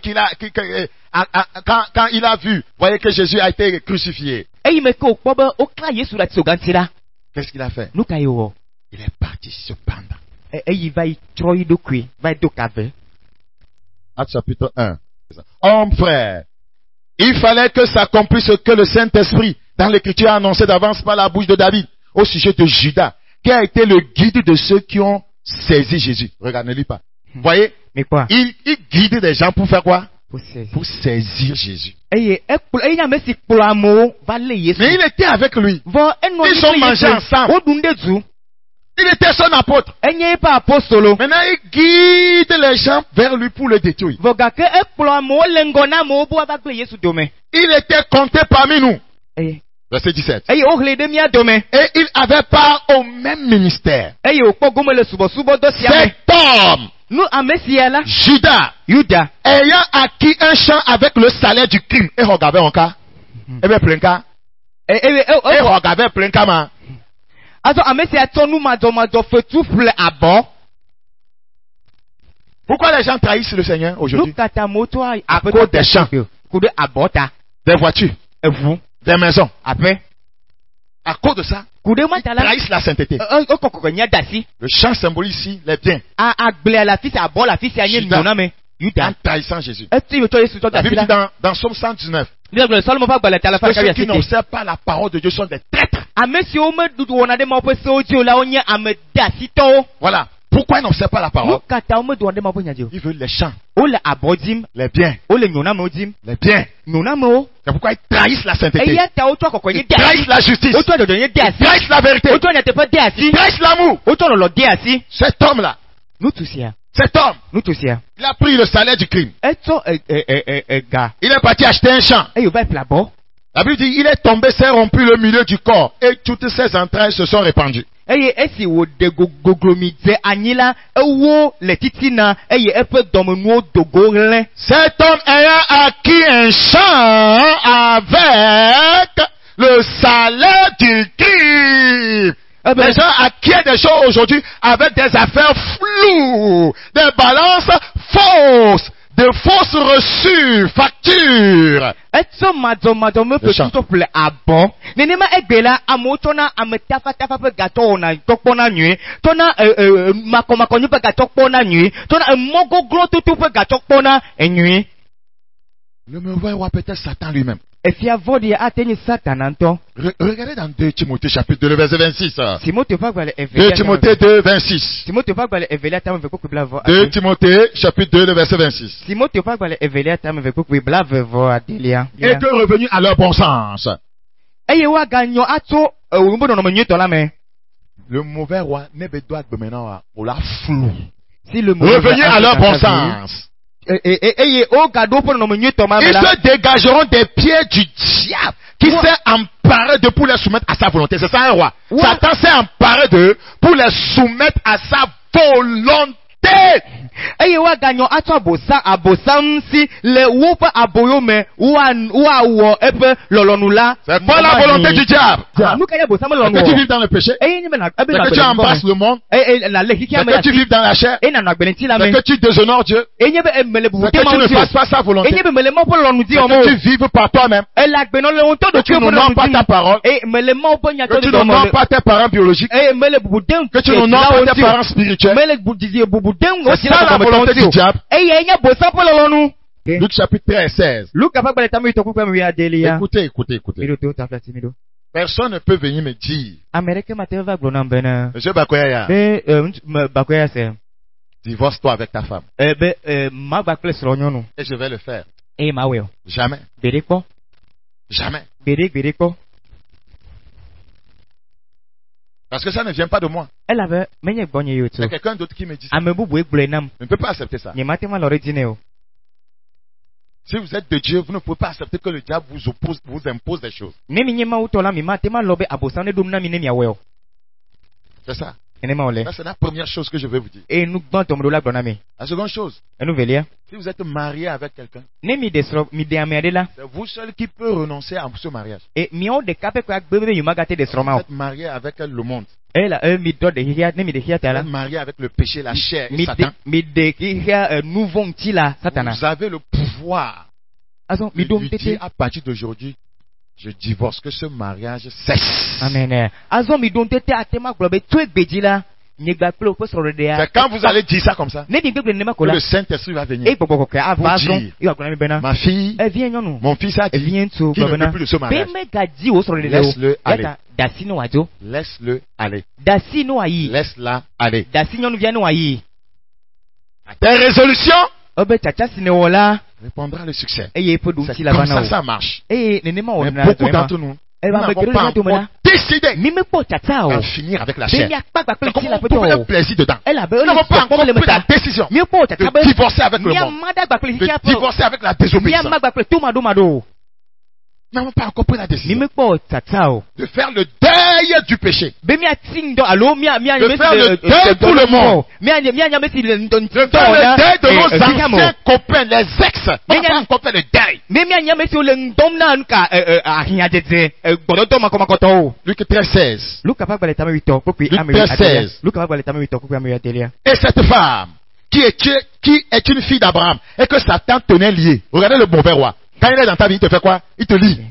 quand il a vu, voyez que Jésus a été crucifié. eyi me ke wòkpɔ be wokla yesu ɖe atso ganti la Qu'est-ce qu'il a fait? nu ka ye wɔ Il est parti se pendre. eyi va yi trɔ yi ɖokui va yi do kave Actes chapitre 1. Homme frère, il fallait que s'accomplisse ce que le Saint-Esprit, dans l'Écriture, a annoncé d'avance par la bouche de David, au sujet de Judas, qui a été le guide de ceux qui ont saisi Jésus. Regarde, ne lis pas. Vous voyez? mais quoi Il guide des gens pour faire quoi? pour saisir Pour saisir Jésus. eye eye nye ame si kplɔ amewo va lé yesu Mais il était avec lui. vɔ enɔ Ils ont mangé ensemble. woɖu nu ɖe dzu Il était son apôtre. enye eƒe apostolo Maintenant, il guide les gens vers lui pour le détruire. vɔ gake ekplɔ amewo le ŋgɔ na amewo be woava gblẽ yesu dome Il était compté parmi nous. eye Verset 17. eye wohlẽ ɖe mía dome Et il avait part au même ministère. eye wòkpɔ gome le subɔsubɔdɔ sia me Cet homme, nu ame sia la Judas, yuda ayant acquis un champ avec le salaire du crime. Et regardez encore. Eh bien, plein cas. Et regardez plein cas, man. azɔ ame sia tsɔ nu madzɔmadzɔ fetu ƒle abɔ Pourquoi les gens trahissent le Seigneur nu aujourd'hui? ka ta amewo tsɔ À cause des champs, ku ɖe abɔ ta des voitures, eʋu des maisons. aƒe À cause de ça, ku ɖe ils mata la trahissent la sainteté. ekɔ kɔkɔ nya da si Le champ symbolise ici les biens. agblea le afi sia abɔ le afi sia nye Juda. nuname en trahissant Jésus. La Bible dit dans Somme 119. Ceux qui n'observent pas la parole de Dieu sont des traîtres. Voilà. Pourquoi ils n'observent pas la parole? Ils veulent les champs, les biens, les biens. C'est pourquoi ils trahissent la sainteté, ils trahissent la justice, ils trahissent la vérité, ils trahissent l'amour. Cet homme-là, cet homme, il a pris le salaire du crime. Il est parti acheter un champ. La Bible dit, il est tombé, s'est rompu le milieu du corps et toutes ses entrailles se sont répandues. Cet homme ayant acquis un champ avec le salaire du crime. Les gens acquièrent des choses aujourd'hui avec des affaires floues, des balances fausses, de fausses reçus, factures. Le mauvais roi peut-être Satan lui-même. Regardez dans 2 Timothée chapitre 2, le verset 26. 2 Timothée 2, 26. 2 Timothée chapitre 2, le verset 26. Et que revenus à leur bon sens. Le mauvais roi n'est pas maintenant au la flou. Revenus à leur bon sens. Ils se dégageront des pieds du diable qui s'est emparé d'eux pour les soumettre à sa volonté. C'est ça un roi. Satan s'est emparé d'eux pour les soumettre à sa volonté. C'est pas la volonté du diable. Que tu vives dans le péché, que tu embrasses le monde, que tu vives dans la chair, que tu déshonores Dieu, que tu ne fasses pas sa volonté, que tu vives par toi-même, que tu n'honores pas ta parole, que tu n'honores pas tes parents biologiques, que tu n'honores pas tes parents spirituels. C'est ça la volonté du diable. Luc chapitre 13, 16. Écoutez. Personne ne peut venir me dire, Monsieur Bakoya, divorce-toi avec ta femme. Et je vais le faire. Jamais. Jamais. Parce que ça ne vient pas de moi. C'est quelqu'un d'autre qui me dit ça. Je ne peux pas accepter ça. Si vous êtes de Dieu, vous ne pouvez pas accepter que le diable vous impose des choses. C'est ça. Ça, c'est la première chose que je vais vous dire. La seconde chose, si vous êtes marié avec quelqu'un, c'est vous seul qui peut renoncer à ce mariage. Vous êtes marié avec le monde. Vous êtes marié avec le péché, la chair et Satan. Vous avez le pouvoir de lui dire à partir d'aujourd'hui, je divorce, que ce mariage cesse. Amen. C'est quand vous allez dire ça comme ça que le Saint-Esprit va venir vous dire, ma fille, mon fils a dit qu'il ne veut plus de ce mariage. Laisse-le aller. Laisse-le aller. Laisse-la aller. Tes résolutions répondra le succès. C'est comme ça, ça marche. Mais beaucoup d'entre nous n'avons pas encore décidé à finir avec la chair. Comment on peut trouver le plaisir dedans? Nous n'avons pas encore pris la décision de divorcer avec le monde, de divorcer avec la désobéissance. Nous n'avons pas encore pris la décision de faire le deuil du péché, de faire le deuil pour le monde, de faire le deuil de nos anciens copains, les ex. On n'a pas encore fait le deuil. Luc 13, 16. Et cette femme qui est une fille d'Abraham et que Satan tenait liée. Regardez le mauvais roi. Quand il est dans ta vie, il te fait quoi? Il te lie.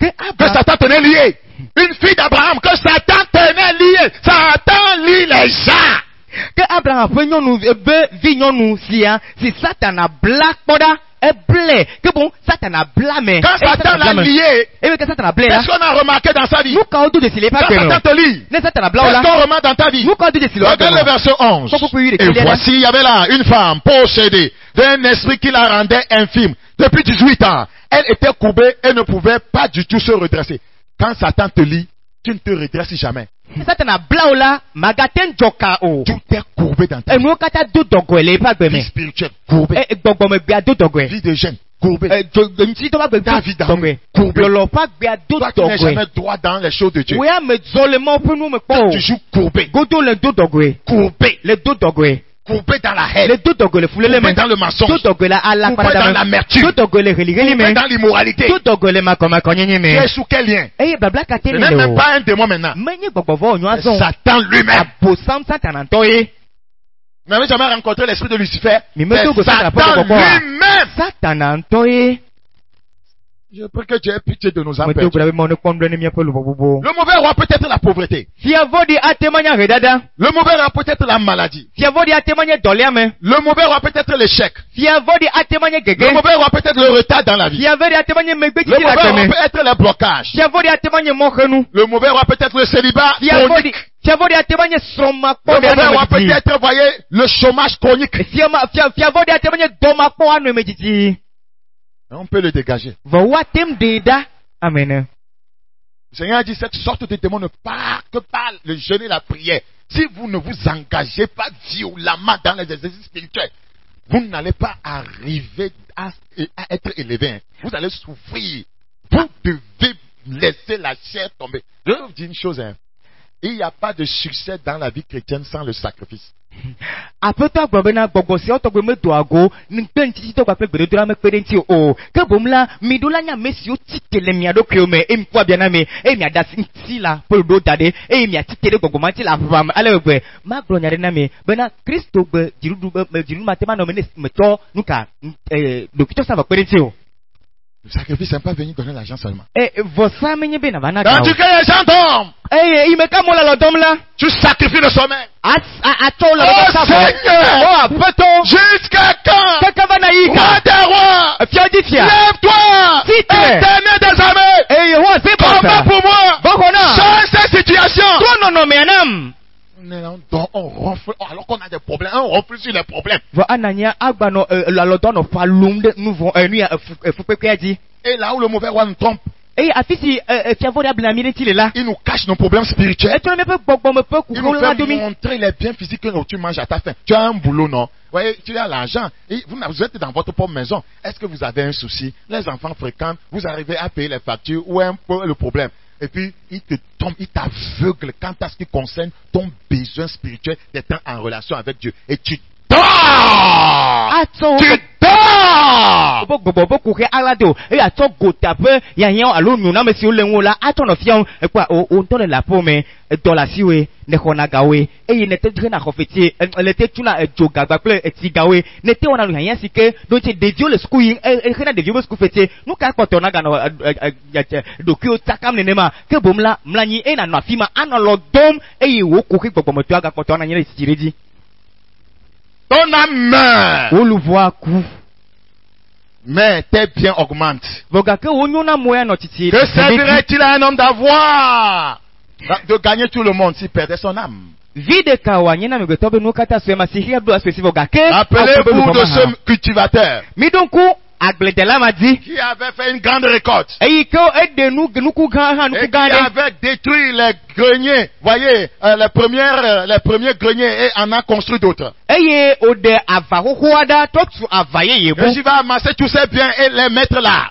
Que Satan tenait lié. Une fille d'Abraham que Satan tenait liée. Satan lie les gens. Que Abraham peut nous vignon nous si Satan a black poda et blé. Que bon, Satan a blâmé. Quand Satan l'a lié, qu'est-ce qu'on a remarqué dans sa vie? Nous quand on dit de quand Satan te lie, qu'est-ce qu'on remarque dans ta vie? Nous quand on dit de regarde le verset 11. Et voici, il y avait là une femme possédée d'un esprit qui la rendait infime. Depuis 18 ans, elle était courbée et ne pouvait pas du tout se redresser. Quand Satan te lie, tu ne te redresses jamais. Satan a blaola magaten joka o. Tout est courbé dans ta vie. Et nous kata do dogo ele pa gbe me. Vie spirituelle courbée. Et gbogbo me gbe do dogo. Vie de jeune courbée. Nti to ba gbe ta vie d'amour courbée. Lolo pa gbe do dogo. Tu n'es jamais droit dans les choses de Dieu. Oui, mais zolement pour nous me po. Toujours courbé. Godo le do dogo. Courbé. Le do dogo. Courbé dans la haine. Le do dogo le foulé le courbé dans le mensonge. Do dogo la ala courbé dans l'amertume. Do dogo le courbé dans l'immoralité. Do dogo le makoma konyinye me. Tu es sous quel lien? Eh blabla katene le. Ce n'est même pas un démon maintenant. C'est Satan lui-même. Abosam Satan antoye. Vous n'avez jamais rencontré l'esprit de Lucifer? C'est Satan lui-même. Satan antoye. Je prie que tu aies pitié de nos âmes. Le mauvais roi peut être la pauvreté. Le mauvais roi peut être la maladie. Le mauvais roi peut être l'échec. Le mauvais roi peut être le retard dans la vie. Le mauvais roi peut être le blocage. Le mauvais roi peut être le célibat chronique. Le mauvais roi peut être, voyez, le chômage chronique. On peut le dégager. Amen. Le Seigneur a dit cette sorte de démon ne part que par le jeûne et la prière. Si vous ne vous engagez pas violemment dans les exercices spirituels, vous n'allez pas arriver à être élevé. Vous allez souffrir. Vous devez laisser la chair tomber. Je vais vous dire une chose. Il n'y a pas de succès dans la vie chrétienne sans le sacrifice. Après toi, Bobena, Bogosi, Otogo, Medoago, Nintenti, Togape, Bedra, Mepedenti, oh, Kabumla, Midolania, Messio, Titele, Miado, Kiome, Emqua Bianame, Emia, Sila, Poldo Dade, Emia, Titele, Gogomati, la femme, Alewe, Maglonia Rename, Bena, Christo, Jiru Matema, Meto, Nuka, Dokito Sava Pedentio. Le sacrifice n'est pas venu donner l'argent seulement. Eh, vos femmes n'y bien avant. Tandis que les gens dorment. Eh, il me comme la dom là. Tu sacrifies le sommeil. Oh Seigneur. Oh, peut-on. Jusqu'à quand? Roi des rois. Lève-toi. Éternel des armées. Eh, roi, c'est pas ça. Pour moi. Change cette situation. Non, non, mais un homme. On ronfle, alors qu'on a des problèmes, on ronfle sur les problèmes. Et là où le mauvais roi nous trompe, il nous cache nos problèmes spirituels. Il nous fait montrer les biens physiques que tu manges à ta faim. Tu as un boulot, non? Vous voyez, tu as l'argent. Vous êtes dans votre propre maison. Est-ce que vous avez un souci? Les enfants fréquentent, vous arrivez à payer les factures ou un peu le problème. Et puis, il te tombe, il t'aveugle quant à ce qui concerne ton besoin spirituel d'être en relation avec Dieu. Et tu dors! Tu dors! Ton âme meurt. Mais tes biens augmentent. Que servirait-il à un homme d'avoir, de gagner tout le monde s'il perdait son âme? Rappelez-vous de ce cultivateur qui avait fait une grande récolte et qui avait détruit les greniers, voyez, les premiers greniers, et en a construit d'autres. Et j'y vais amasser tous ces biens et les mettre là.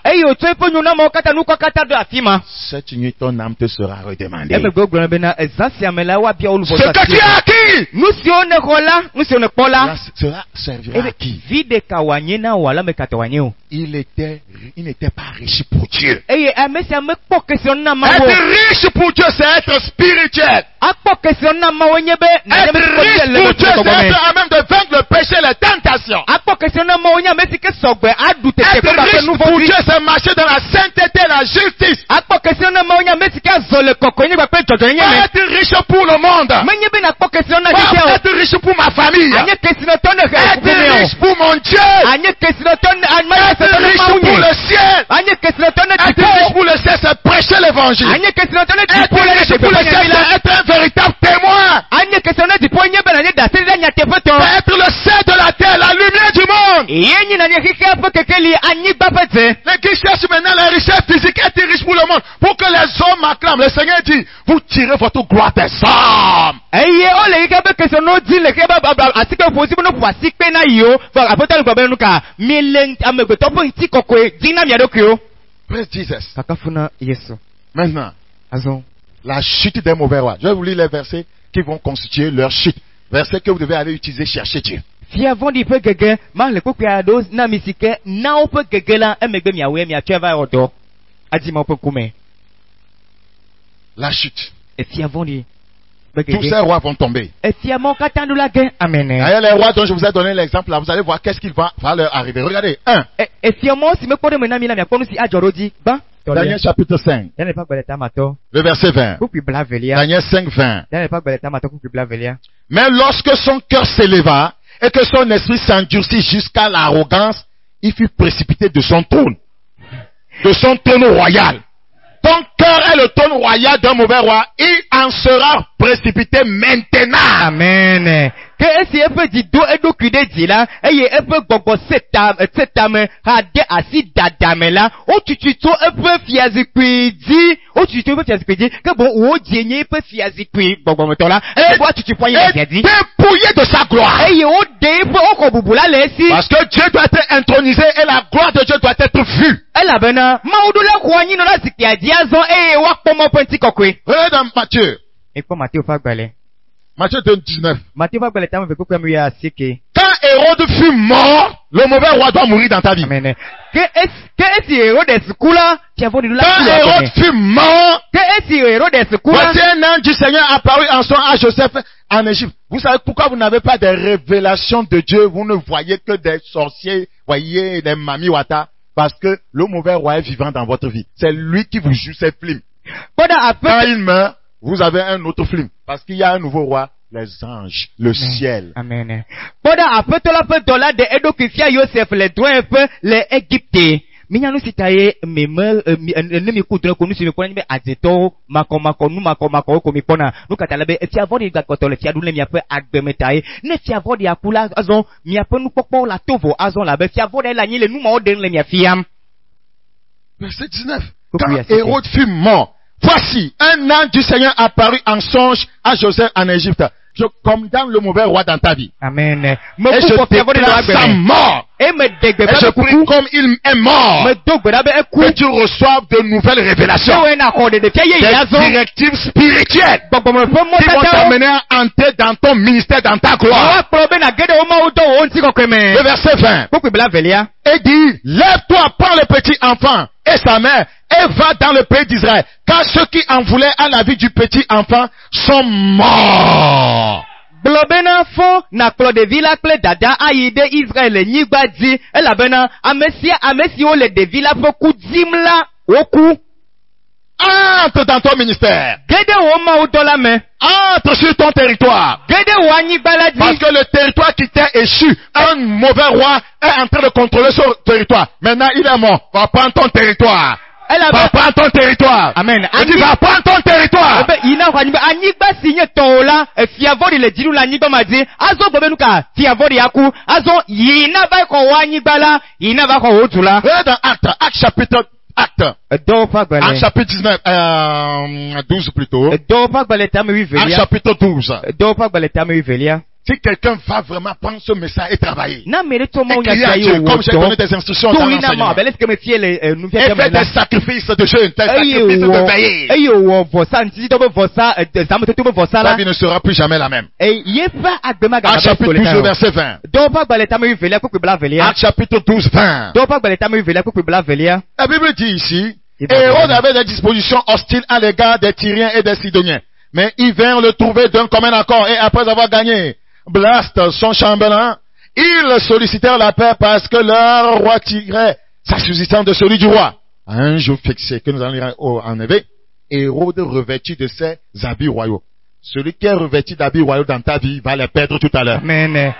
Cette nuit, ton âme te sera redemandée. Ce que tu as acquis, cela servira à qui? Il n'était pas riche pour Dieu. Être riche pour Dieu, c'est être spirituel. Être riche pour Dieu, c'est être à même de vaincre le péché et les tentations. Être riche pour Dieu, c'est marcher dans la sainteté et la justice. Être être riche pour le monde. Pas être riche pour ma famille. Être riche pour mon Dieu. Être riche pour le ciel. Être riche pour le ciel, c'est prêcher l'évangile. Être riche pour le ciel, c'est être un véritable témoin. Être le sel de la terre, la lumière du monde. Les qui cherchent maintenant les richesses physiques, être riche pour le monde, pour que les hommes acclament. Le Seigneur dit, vous tirez votre gloire des hommes. Praise Jesus. Maintenant, la chute des mauvais rois. Je vais vous lire les versets qui vont constituer leur chute. Versets que vous devez aller utiliser, chercher Dieu. La chute. Tous ces rois vont tomber. D'ailleurs, les rois dont je vous ai donné l'exemple là, vous allez voir qu'est-ce qu'il va leur arriver. Regardez, 1. Daniel chapitre 5. Le verset 20. Daniel 5, 20. Mais lorsque son cœur s'éleva et que son esprit s'endurcit jusqu'à l'arrogance, il fut précipité de son trône royal. Ton cœur est le trône royal d'un mauvais roi, il en sera précipité maintenant. Amen. Que esi epe di do edo kude di la eye epe gbogbo setame hade asi dadame la o tututo epe fiazikwi di que bon o di enye epe fiazikwi gbogbo meto la e bo tutu poye ya di dépouillé de sa gloire. Eye o de epe o ko bubula lesi parce que Dieu doit être intronisé et la gloire de Dieu doit être vue. Ela bena ma odula ko anyi no la sikia di azon eye wa pomo penti kokwe. Regardez dans Matthieu. Et pour Matthieu fagbale. Matthieu 2:19. Quand Hérode fut mort, le mauvais roi doit mourir dans ta vie. Amen. Quand Hérode fut mort, voici un ange du Seigneur apparu en son à Joseph en Égypte. Vous savez pourquoi vous n'avez pas de révélations de Dieu? Vous ne voyez que des sorciers, voyez des mami wata. Parce que le mauvais roi est vivant dans votre vie. C'est lui qui vous joue ses films. Quand il meurt, vous avez un autre film. Parce qu'il y a un nouveau roi, les anges, le ciel. Amen. Poda apetola petola de edokifia Yosef les doigts les Égyptiens. Minyanu sitaye meme nemi kudre konu si mepona nime azeto mako komi pona nukatalabe fiavodi gakotole fiadu le miape agbemetaye ne fiavodi akula azon miape nu popo la tovo azon la be fiavodi la nyile nu ma oden le miafiam. Verset 19. Quand Hérode fut mort, voici, un ange du Seigneur apparut en songe à Joseph en Égypte. Je condamne le mauvais roi dans ta vie. Amen. Et je déclare sa mort. Et je prie comme il est mort. Que tu reçoives de nouvelles révélations. Des directives spirituelles. Qui vont t'amener à entrer dans ton ministère, dans ta gloire. Le verset 20. Et dit, lève-toi, prends le petit enfant et sa mère et va dans le pays d'Israël. Car ceux qui en voulaient à la vie du petit enfant sont morts. Blobena fo na Claudevilla ple dada aide Israël nyigba di elabena amesi o le devilla fo kudzimla oku. Entre dans ton ministère. Entre sur ton territoire. Parce que le territoire qui t'est échu, un mauvais roi est en train de contrôler son territoire. Maintenant il est mort. Va prendre ton territoire. Va prendre ton territoire. Amen. Il dit va prendre ton territoire. Dans Acte chapitre Acte chapitre 19, 12 plutôt. Acte chapitre 12. Si quelqu'un va vraiment prendre ce message et travailler, et crier à Dieu, comme j'ai donné des instructions dans l'enseignement, et faire des sacrifices de jeûne, des sacrifices de veillée, sa vie ne sera plus jamais la même. Acte chapitre 12, verset 20. Acte chapitre 12, 20. La Bible dit ici, Hérode avait des dispositions hostiles à l'égard des Tyriens et des Sidoniens. Mais ils vinrent le trouver d'un commun accord et après avoir gagné Blast, son chambellan, ils sollicitèrent la paix parce que leur roi tirait sa subsistance de celui du roi. À un jour fixé que nous allons lire en éveil, Hérode revêtu de ses habits royaux. Celui qui est revêtu d'habits royaux dans ta vie va les perdre tout à l'heure. Amen.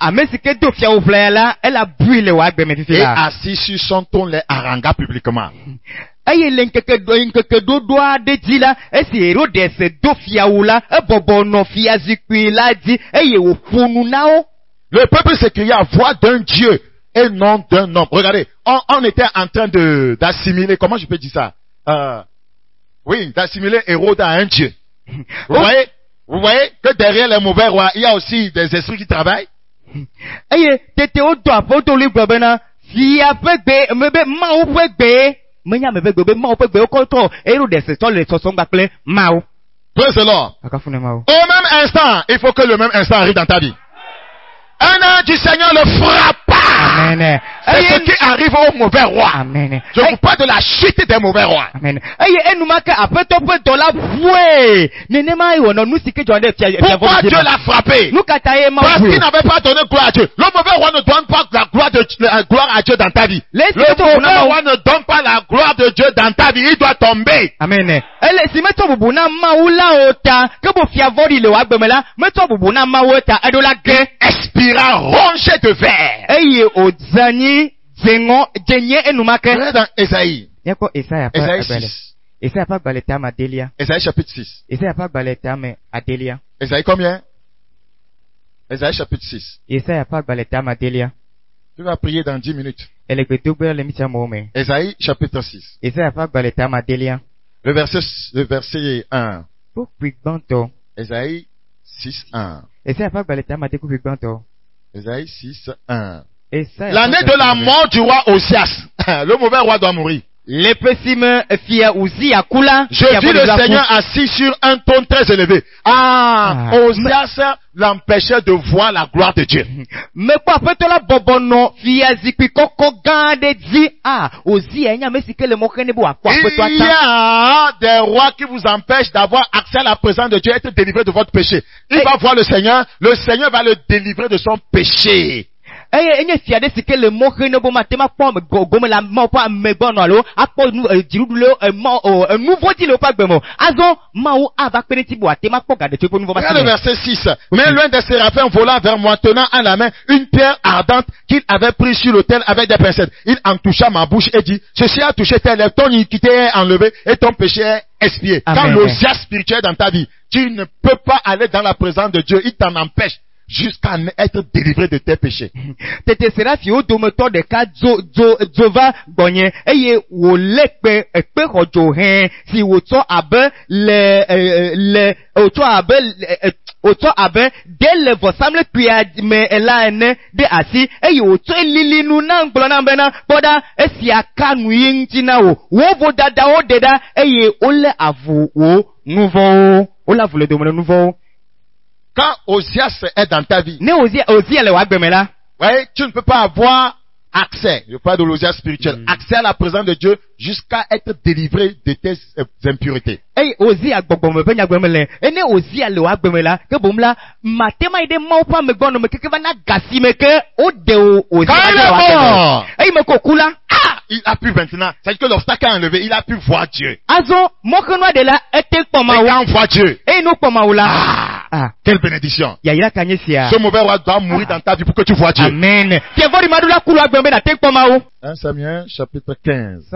Amen. C'est que Dofia ouvre là, elle a brûlé le wagbe mais et assis sur son ton les haranga publiquement. Aye lenkeke do doa de di la, esi Hérode se Dofia oula, bobo no fia zikwi la di, eye wo fonu nao. Le peuple se criait à voix d'un Dieu et non d'un homme. Regardez, on était en train d'assimiler, comment je peux dire ça? Oui, d'assimiler Hérode à un Dieu. Vous voyez que derrière les mauvais rois, il y a aussi des esprits qui travaillent. Aye, tete o do apoto libre bena, fia pegbe, mebe ma o pegbe. Menya mebe gobe ma o pegbe o koto, Hérode se to le soson bakle ma o. Praise the Lord. Akafune ma o. Au même instant, il faut que le même instant arrive dans ta vie. Un ange du Seigneur le frappa. Amen. C'est ce qui arrive au mauvais roi. Amen. Je vous parle de la chute des mauvais rois. Amen. Aye, enumaka apeto peto la voué. Nenema iwono nous sike jonde fia. Pourquoi Dieu l'a frappé? Nous kataye ma. Parce qu'il n'avait pas donné gloire à Dieu. Le mauvais roi ne donne pas la gloire à Dieu dans ta vie. Le mauvais roi ne donne pas la gloire de Dieu dans ta vie. Il doit tomber. Amen. Elle si meto bubuna maula ota. Kebo fia vori le wagbemela. Meto bubuna maota adola ge. Expira rongé de verre. Aye ozani zengo jenye enumaka. Regardez dans Esaïe. Yako Esaïe Esaïe 6. Esaïe pas baleta madelia. Esaïe chapitre 6. Esaïe pas baleta me adelia. Esaïe combien? Esaïe chapitre 6. Esaïe pas baleta madelia. Tu vas prier dans 10 minutes. Elle que tu peux le mettre mome. Esaïe chapitre 6. Esaïe pas baleta madelia. Le verset 1. Pour banto. Esaïe 6, 1. Esaïe pas baleta madeku banto. Esaïe 6, 1. L'année de la mort du roi Osias. Le mauvais roi doit mourir. Le pessime fia Uzi akula. Je vis le Seigneur assis sur un trône très élevé. Osias l'empêchait de voir la gloire de Dieu. Mais quoi, peut-être la bobono fia zikwi koko gande di. Ozi enya mesi que le mokene bo akwa. Il y a des rois qui vous empêchent d'avoir accès à la présence de Dieu, être délivré de votre péché. Il va voir le Seigneur va le délivrer de son péché. Enye fiade si que le mokene bo matema pom gomme la mo pa mebono alo akpo dirudulo un nouveau dit le pas bemo azo maou ava peneti bo atema po gade tu pour nouveau matema. Le verset 6. Mais l'un des séraphins vola vers moi tenant à la main une pierre ardente qu'il avait prise sur l'autel avec des pincettes. Il en toucha ma bouche et dit, ceci a touché tes lèvres, ton iniquité est enlevée et ton péché est expié. Quand l'osias spirituel dans ta vie, tu ne peux pas aller dans la présence de Dieu, il t'en empêche. Jusqu'à être délivré de tes péchés. Tete sera fi o dometo de ka zova gonye eye wo lekpe ekpe rojo hen si wo to abe le oto abe de le vosamle pia me elaine de asi eye oto lili nu na nglo na bena boda esi aka nu yintina wo vo dada o deda eye ole avu wo nouveau o la voulait demander nouveau. Quand Osias est dans ta vie, ouais, tu ne peux pas avoir accès, je parle de l'Osias spirituel, accès à la présence de Dieu jusqu'à être délivré de tes impuretés. Il a pu maintenant, c'est-à-dire que l'obstacle est enlevé, il a pu voir Dieu. Et quand on voit Dieu, quelle bénédiction. Ce mauvais roi doit mourir dans ta vie pour que tu vois Dieu. Amen. 1 Samuel chapitre 15.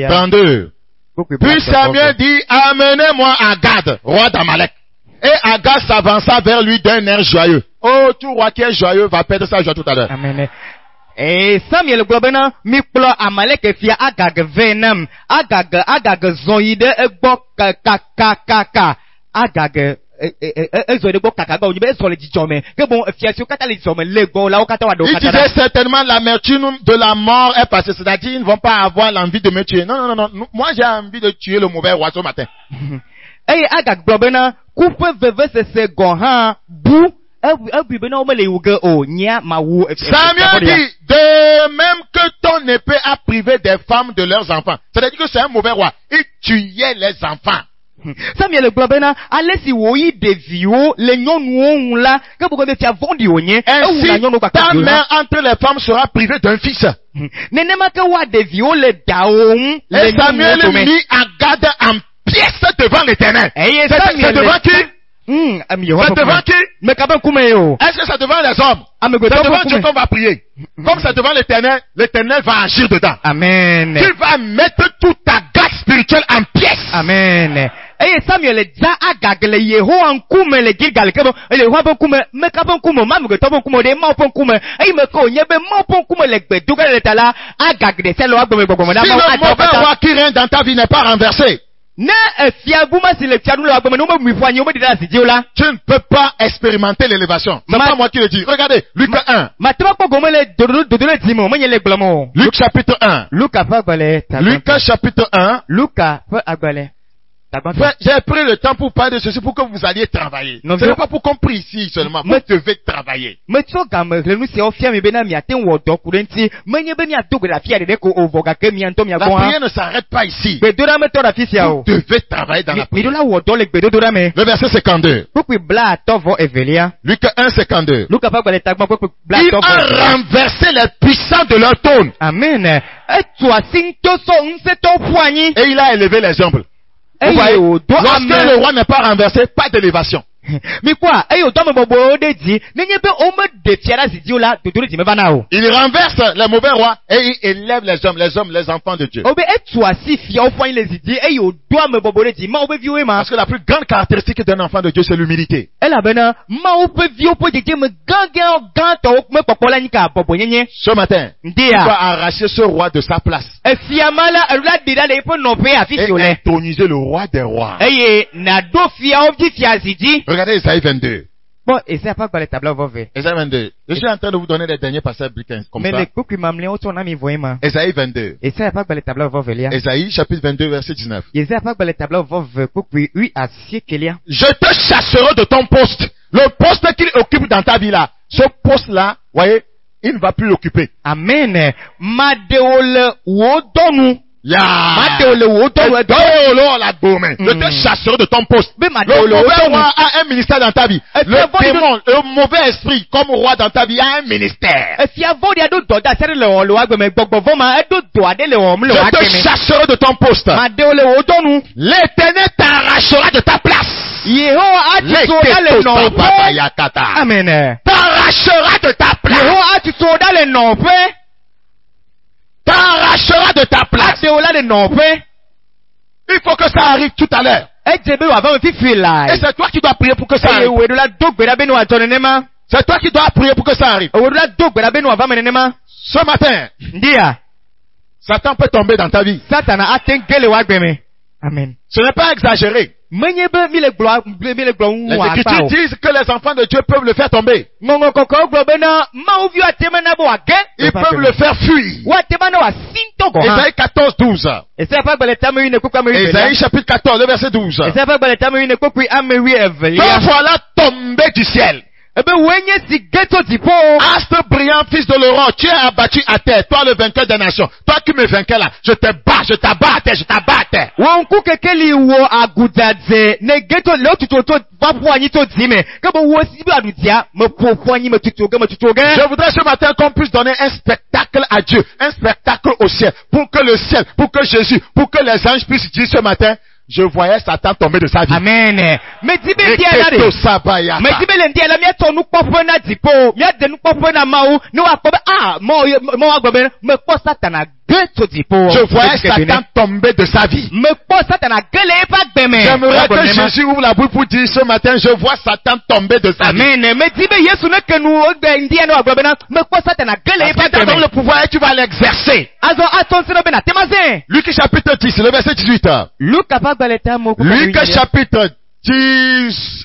32. Puis Samuel dit, amenez-moi Agag, roi d'Amalek. Et Agag s'avança vers lui d'un air joyeux. Oh, tout roi qui est joyeux va perdre sa joie tout à l'heure. Amen. Et Samuel globena miklo Amalek fia Agag venam Agag zoide egbo kaka Agag il disait certainement l'amertume de la mort est passée, c'est-à-dire ils ne vont pas avoir l'envie de me tuer. Non, moi j'ai envie de tuer le mauvais roi ce matin. Et Agag globena coupe veve se gohan bou. Samuel dit, de même que ton épée a privé des femmes de leurs enfants. C'est-à-dire que c'est un mauvais roi. Il tuait les enfants. Samuel globena alesi woyi devio le nyonu la ke boko be fia vondi onye ainsi ta mère entre les femmes sera privée d'un fils. Nenema ke wa devio le daom et Samuel mit Agag en pièces devant l'Éternel. C'est devant qui? C'est devant qui? Est-ce que c'est devant les hommes? C'est devant Dieu qu'on va prier. Comme c'est devant l'Éternel, l'Éternel va agir dedans. Amen. Tu vas mettre toute ta garde spirituelle en pièces. Amen. Et Samuel za Agag le Yeho en kume le Gilgal kebo le Wabon kume me kabon kume mam que tobon kume de mopon kume et me ko nyebe mopon kume le gbeduga le tala Agag de selo agbe gbogbo na si le mauvais roi qui règne dans ta vie n'est pas renversé, tu ne peux pas expérimenter l'élévation. C'est pas moi qui le dis. Regardez, Luc 1. Luc chapitre 1. Luc chapitre 1. J'ai pris le temps pour parler de ceci pour que vous alliez travailler. Ce n'est pas pour qu'on prie ici seulement. Vous devez travailler. La prière ne s'arrête pas ici. Vous devez travailler dans la prière. Le verset 52. Luc 1, 52. Ils ont renversé les puissants de leur trône. Amen. Et il a élevé les humbles. Vous voyez, lorsque le roi n'est pas renversé, pas d'élévation. Mais quoi? Il renverse les mauvais rois et il élève les hommes, les enfants de Dieu. Parce que la plus grande caractéristique d'un enfant de Dieu, c'est l'humilité. Ce matin, tu vas arracher ce roi de sa place et introniser le roi des rois. Regardez Isaïe 22. Bon, Isaïe 22. Je suis en train de vous donner les derniers passages bibliques comme ça. Isaïe 22. Isaïe chapitre 22 verset 19. Je te chasserai de ton poste. Le poste qu'il occupe dans ta vie là. Ce poste là, voyez, il ne va plus l'occuper. Amen. Je te chasserai de ton poste. Le mauvais roi a un ministère dans ta vie. Le démon, le mauvais esprit comme roi dans ta vie a un ministère. Je te chasserai de ton poste. L'Éternel t'arrachera de ta place. Amen. T'arrachera de ta place. T'arrachera de ta place. Il faut que ça arrive tout à l'heure. Et c'est toi qui dois prier pour que ça arrive. C'est toi qui dois prier pour que ça arrive. Ce matin, Satan peut tomber dans ta vie. Amen. Ce n'est pas exagéré. Les Écritures disent que les enfants de Dieu peuvent le faire tomber. Ils peuvent le faire fuir. Isaïe 14, 12. Isaïe chapitre 14, verset 12. Te voilà tombé du ciel. Astre brillant, fils de l'aurore, tu es abattu à terre, toi le vainqueur des nations. Toi qui me vainquais là, je te bats, je t'abats à terre, je t'abats à terre. Je voudrais ce matin qu'on puisse donner un spectacle à Dieu, un spectacle au ciel, pour que le ciel, pour que Jésus, pour que les anges puissent dire ce matin, je voyais Satan tomber de sa vie. Amen. Je voyais Satan tomber de sa vie. J'aimerais que Jésus ouvre la bouche pour dire ce matin, je vois Satan tomber de sa vie. Satan donne le pouvoir et tu vas l'exercer. Luc chapitre 10, le verset 18. Luc chapitre 10.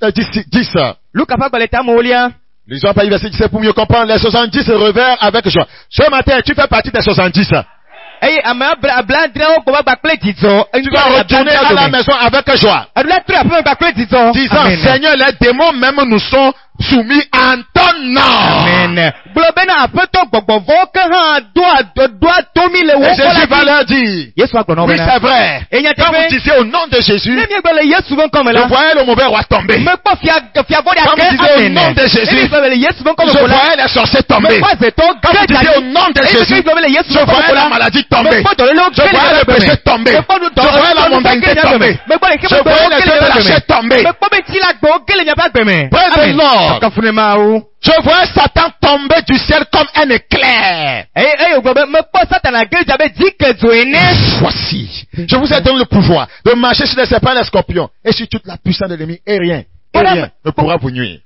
Lisons pas le verset 17 pour mieux comprendre. Les 70 revers avec joie. Ce matin, tu fais partie des 70. Tu vas retourner à la maison avec joie. Disant, Seigneur, les démons même nous sont soumis en ton nom. Amen. Et Jésus va leur dire, oui, c'est vrai. Quand vous disiez au nom de Jésus, je voyais le mauvais roi tomber. Quand vous disiez au nom de Jésus, je voyais les sorciers tomber. Quand vous disiez au nom de Jésus, je voyais la maladie tomber. Je voyais le péché tomber. Je voyais la mondanité tomber. Je voyais les yeux de la chair tomber. Praise the Lord. Je vois Satan tomber du ciel comme un éclair. Voici. Je vous ai donné le pouvoir de marcher sur les serpents et les scorpions et sur toute la puissance de l'ennemi et rien ne pourra vous nuire.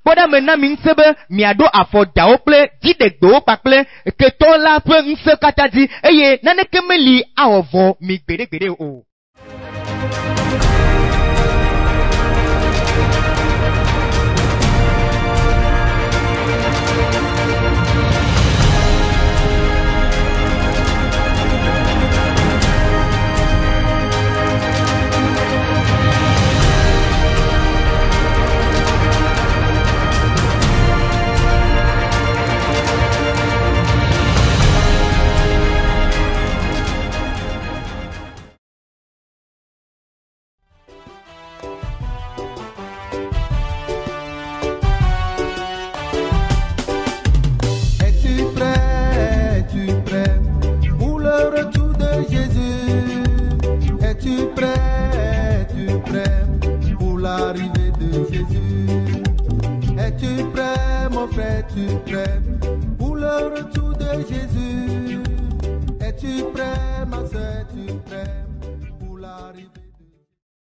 L'arrivée de Jésus. Es-tu prêt, mon frère, es-tu prêt pour le retour de Jésus? Es-tu prêt, ma soeur, es-tu prêt?